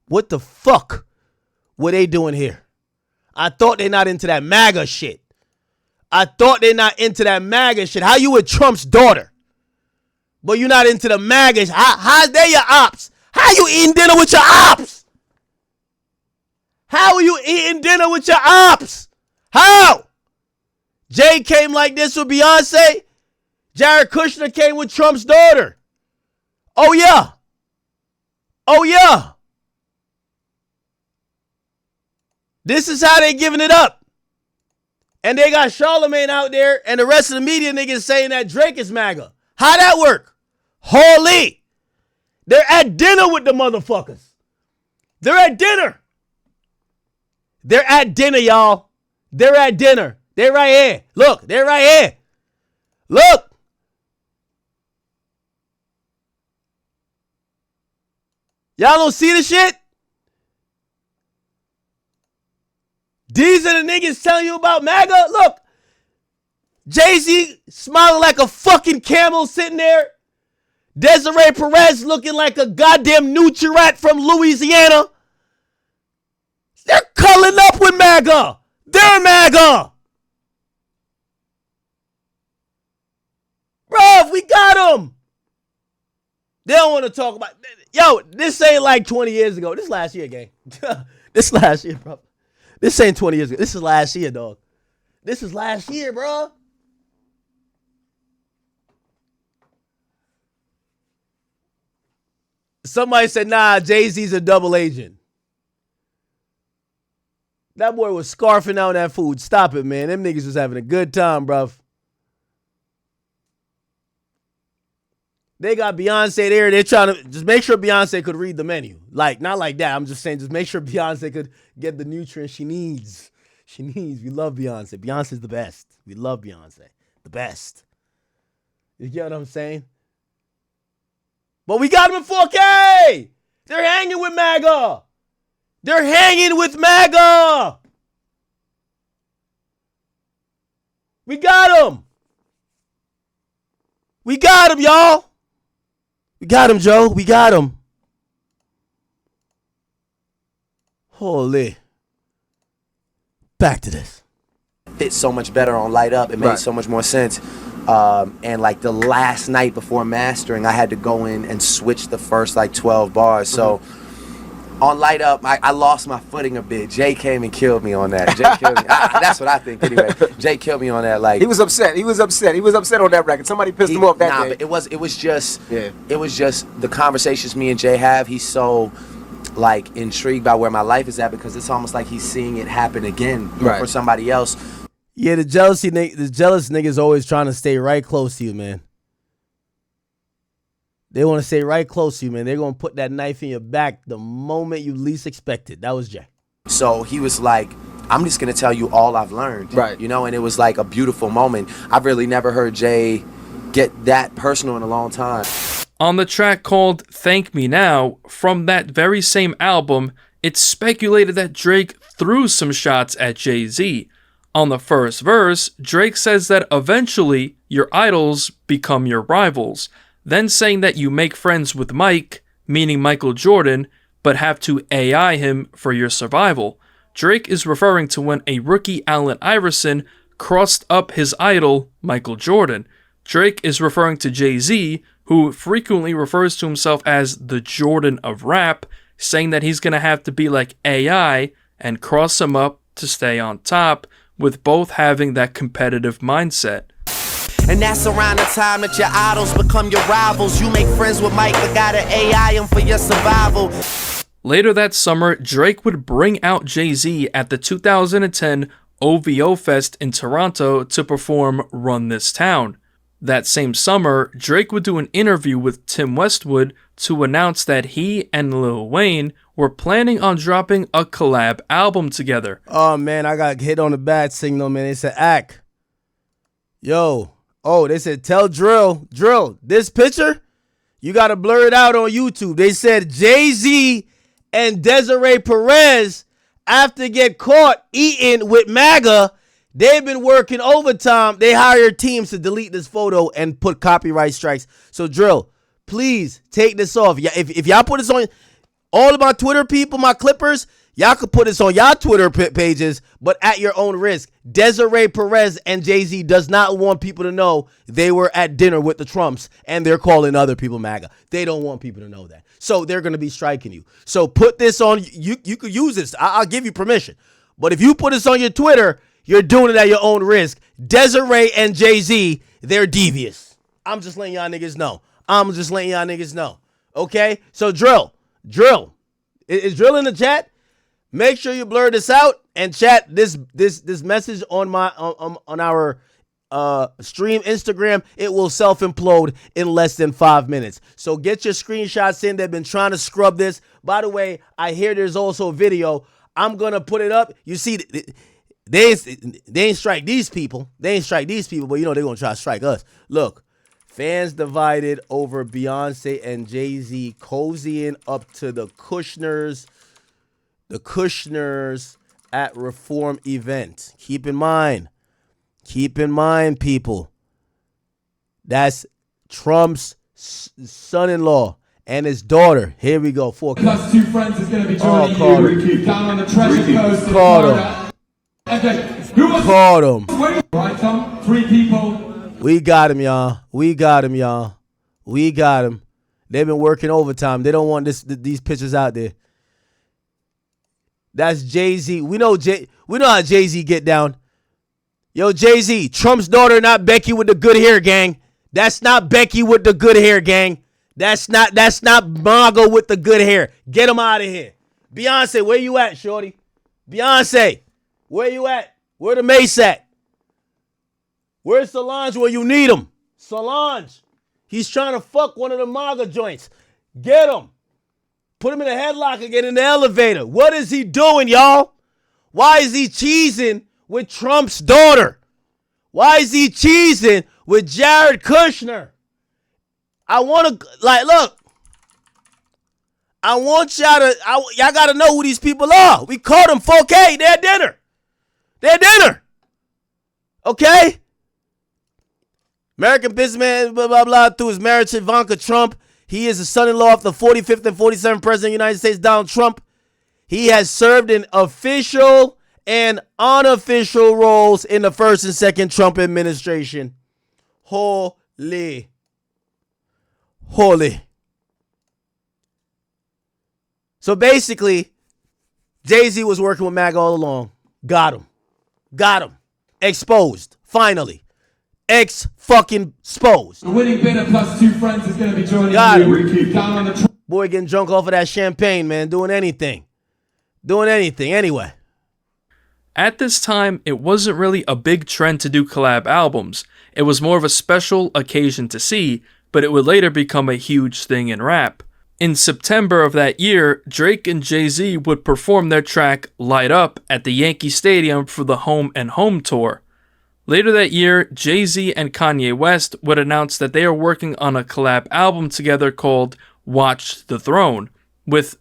What the fuck were they doing here? I thought they're not into that MAGA shit. How you with Trump's daughter, but you're not into the MAGA? How they your ops? How you eating dinner with your ops? How are you eating dinner with your ops? How? Jay came like this with Beyonce. Jared Kushner came with Trump's daughter. Oh, yeah. This is how they giving it up. And they got Charlemagne out there and the rest of the media niggas saying that Drake is MAGA. How that work? Holy. They're at dinner with the motherfuckers. They're at dinner, y'all. They're at dinner. They're right here. Look, they're right here. Look. Y'all don't see the shit? These are the niggas telling you about MAGA. Look. Jay-Z smiling like a fucking camel sitting there. Desiree Perez looking like a goddamn Nutri-Rat from Louisiana. They're culling up with MAGA. They're MAGA. Bruv, we got them. They don't want to talk about. Yo, this ain't like 20 years ago. This last year, gang. This last year, bro. This ain't 20 years ago. This is last year, dog. This is last year, bro. Somebody said, nah, Jay-Z's a double agent. That boy was scarfing out that food. Stop it, man. Them niggas was having a good time, bruv. They got Beyonce there. They're trying to just make sure Beyonce could read the menu. Like, not like that. I'm just saying, just make sure Beyonce could get the nutrients she needs. We love Beyonce. Beyonce's the best. We love Beyonce. The best. You get what I'm saying? But we got them in 4K. They're hanging with MAGA. They're hanging with MAGA. We got him. We got him, y'all. We got him, Joe. We got him. Holy. Back to this. Fit so much better on Light Up. It made so much more sense. And like the last night before mastering, I had to go in and switch the first like 12 bars. So on Light Up, I lost my footing a bit. Jay came and killed me on that. Jay killed me. That's what I think anyway. Jay killed me on that. Like he was upset. He was upset on that record. Somebody pissed him off that day. But it was just the conversations me and Jay have. He's so like intrigued by where my life is at because it's almost like he's seeing it happen again for somebody else. Yeah, the jealous niggas always trying to stay right close to you, man. They want to stay right close to you, man. They're going to put that knife in your back the moment you least expect it. That was Jay. So he was like, I'm just going to tell you all I've learned. Right. You know, and it was like a beautiful moment. I've really never heard Jay get that personal in a long time. On the track called Thank Me Now, from that very same album, it's speculated that Drake threw some shots at Jay-Z. On the first verse, Drake says that eventually your idols become your rivals, then saying that you make friends with Mike, meaning Michael Jordan, but have to AI him for your survival. Drake is referring to when a rookie Allen Iverson crossed up his idol, Michael Jordan. Drake is referring to Jay-Z, who frequently refers to himself as the Jordan of rap, saying that he's going to have to be like AI and cross him up to stay on top, with both having that competitive mindset. And that's around the time that your idols become your rivals. You make friends with Mike, but gotta AI him for your survival. Later that summer, Drake would bring out Jay-Z at the 2010 OVO Fest in Toronto to perform Run This Town. That same summer, Drake would do an interview with Tim Westwood to announce that he and Lil Wayne were planning on dropping a collab album together. Oh, man, I got hit on the bat signal, man. They said, Ak. Yo. Oh, they said, tell Drill, this picture, you got to blur it out on YouTube. They said Jay-Z and Desiree Perez, after get caught eating with MAGA, they've been working overtime. They hired teams to delete this photo and put copyright strikes. So, Drill, please take this off. Yeah, if y'all put this on, all of my Twitter people, my Clippers, y'all could put this on y'all Twitter pages, but at your own risk. Desiree Perez and Jay-Z does not want people to know they were at dinner with the Trumps and they're calling other people MAGA. They don't want people to know that. So they're going to be striking you. So put this on. You could use this. I'll give you permission. But if you put this on your Twitter, you're doing it at your own risk. Desiree and Jay-Z, they're devious. I'm just letting y'all niggas know. Okay? So Drill. Is Drill in the chat? Make sure you blur this out and chat this message on our stream Instagram. It will self-implode in less than 5 minutes. So get your screenshots in. They've been trying to scrub this. By the way, I hear there's also a video. I'm gonna put it up. You see, they ain't strike these people. But you know they're gonna try to strike us. Look, fans divided over Beyonce and Jay-Z cozying up to the Kushners at Reform event. Keep in mind, people. That's Trump's son-in-law and his daughter. Here we go. 4K. Plus two friends is going to be joining you down on the treasure coast. Caught him. Right, Tom? 3 people. We got him, y'all. We got him. They've been working overtime. They don't want these pictures out there. That's Jay-Z. We know how Jay-Z get down. Yo, Jay-Z, Trump's daughter, not Becky with the good hair, gang. That's not Becky with the good hair, gang. That's not MAGA with the good hair. Get him out of here. Beyonce, where you at, shorty? Beyonce, where you at? Where the Mace at? Where's Solange when you need him? Solange, he's trying to fuck one of the MAGA joints. Get him. Put him in a headlock and get in the elevator. What is he doing, y'all? Why is he cheesing with Trump's daughter? Why is he cheesing with Jared Kushner? I want y'all got to know who these people are. We called them 4K. They're at dinner. Okay? American businessman, blah, blah, blah, through his marriage to Ivanka Trump. He is the son-in-law of the 45th and 47th President of the United States, Donald Trump. He has served in official and unofficial roles in the first and second Trump administration. Holy. So basically, Jay-Z was working with MAGA all along. Got him. Exposed. Finally. Exposed. The winning bidder plus 2 friends is going to be joining you. Down on the boy getting drunk off of that champagne, man. Doing anything. Anyway. At this time, it wasn't really a big trend to do collab albums. It was more of a special occasion to see, but it would later become a huge thing in rap. In September of that year, Drake and Jay-Z would perform their track Light Up at the Yankee Stadium for the Home and Home tour. Later that year, Jay-Z and Kanye West would announce that they are working on a collab album together called Watch the Throne, with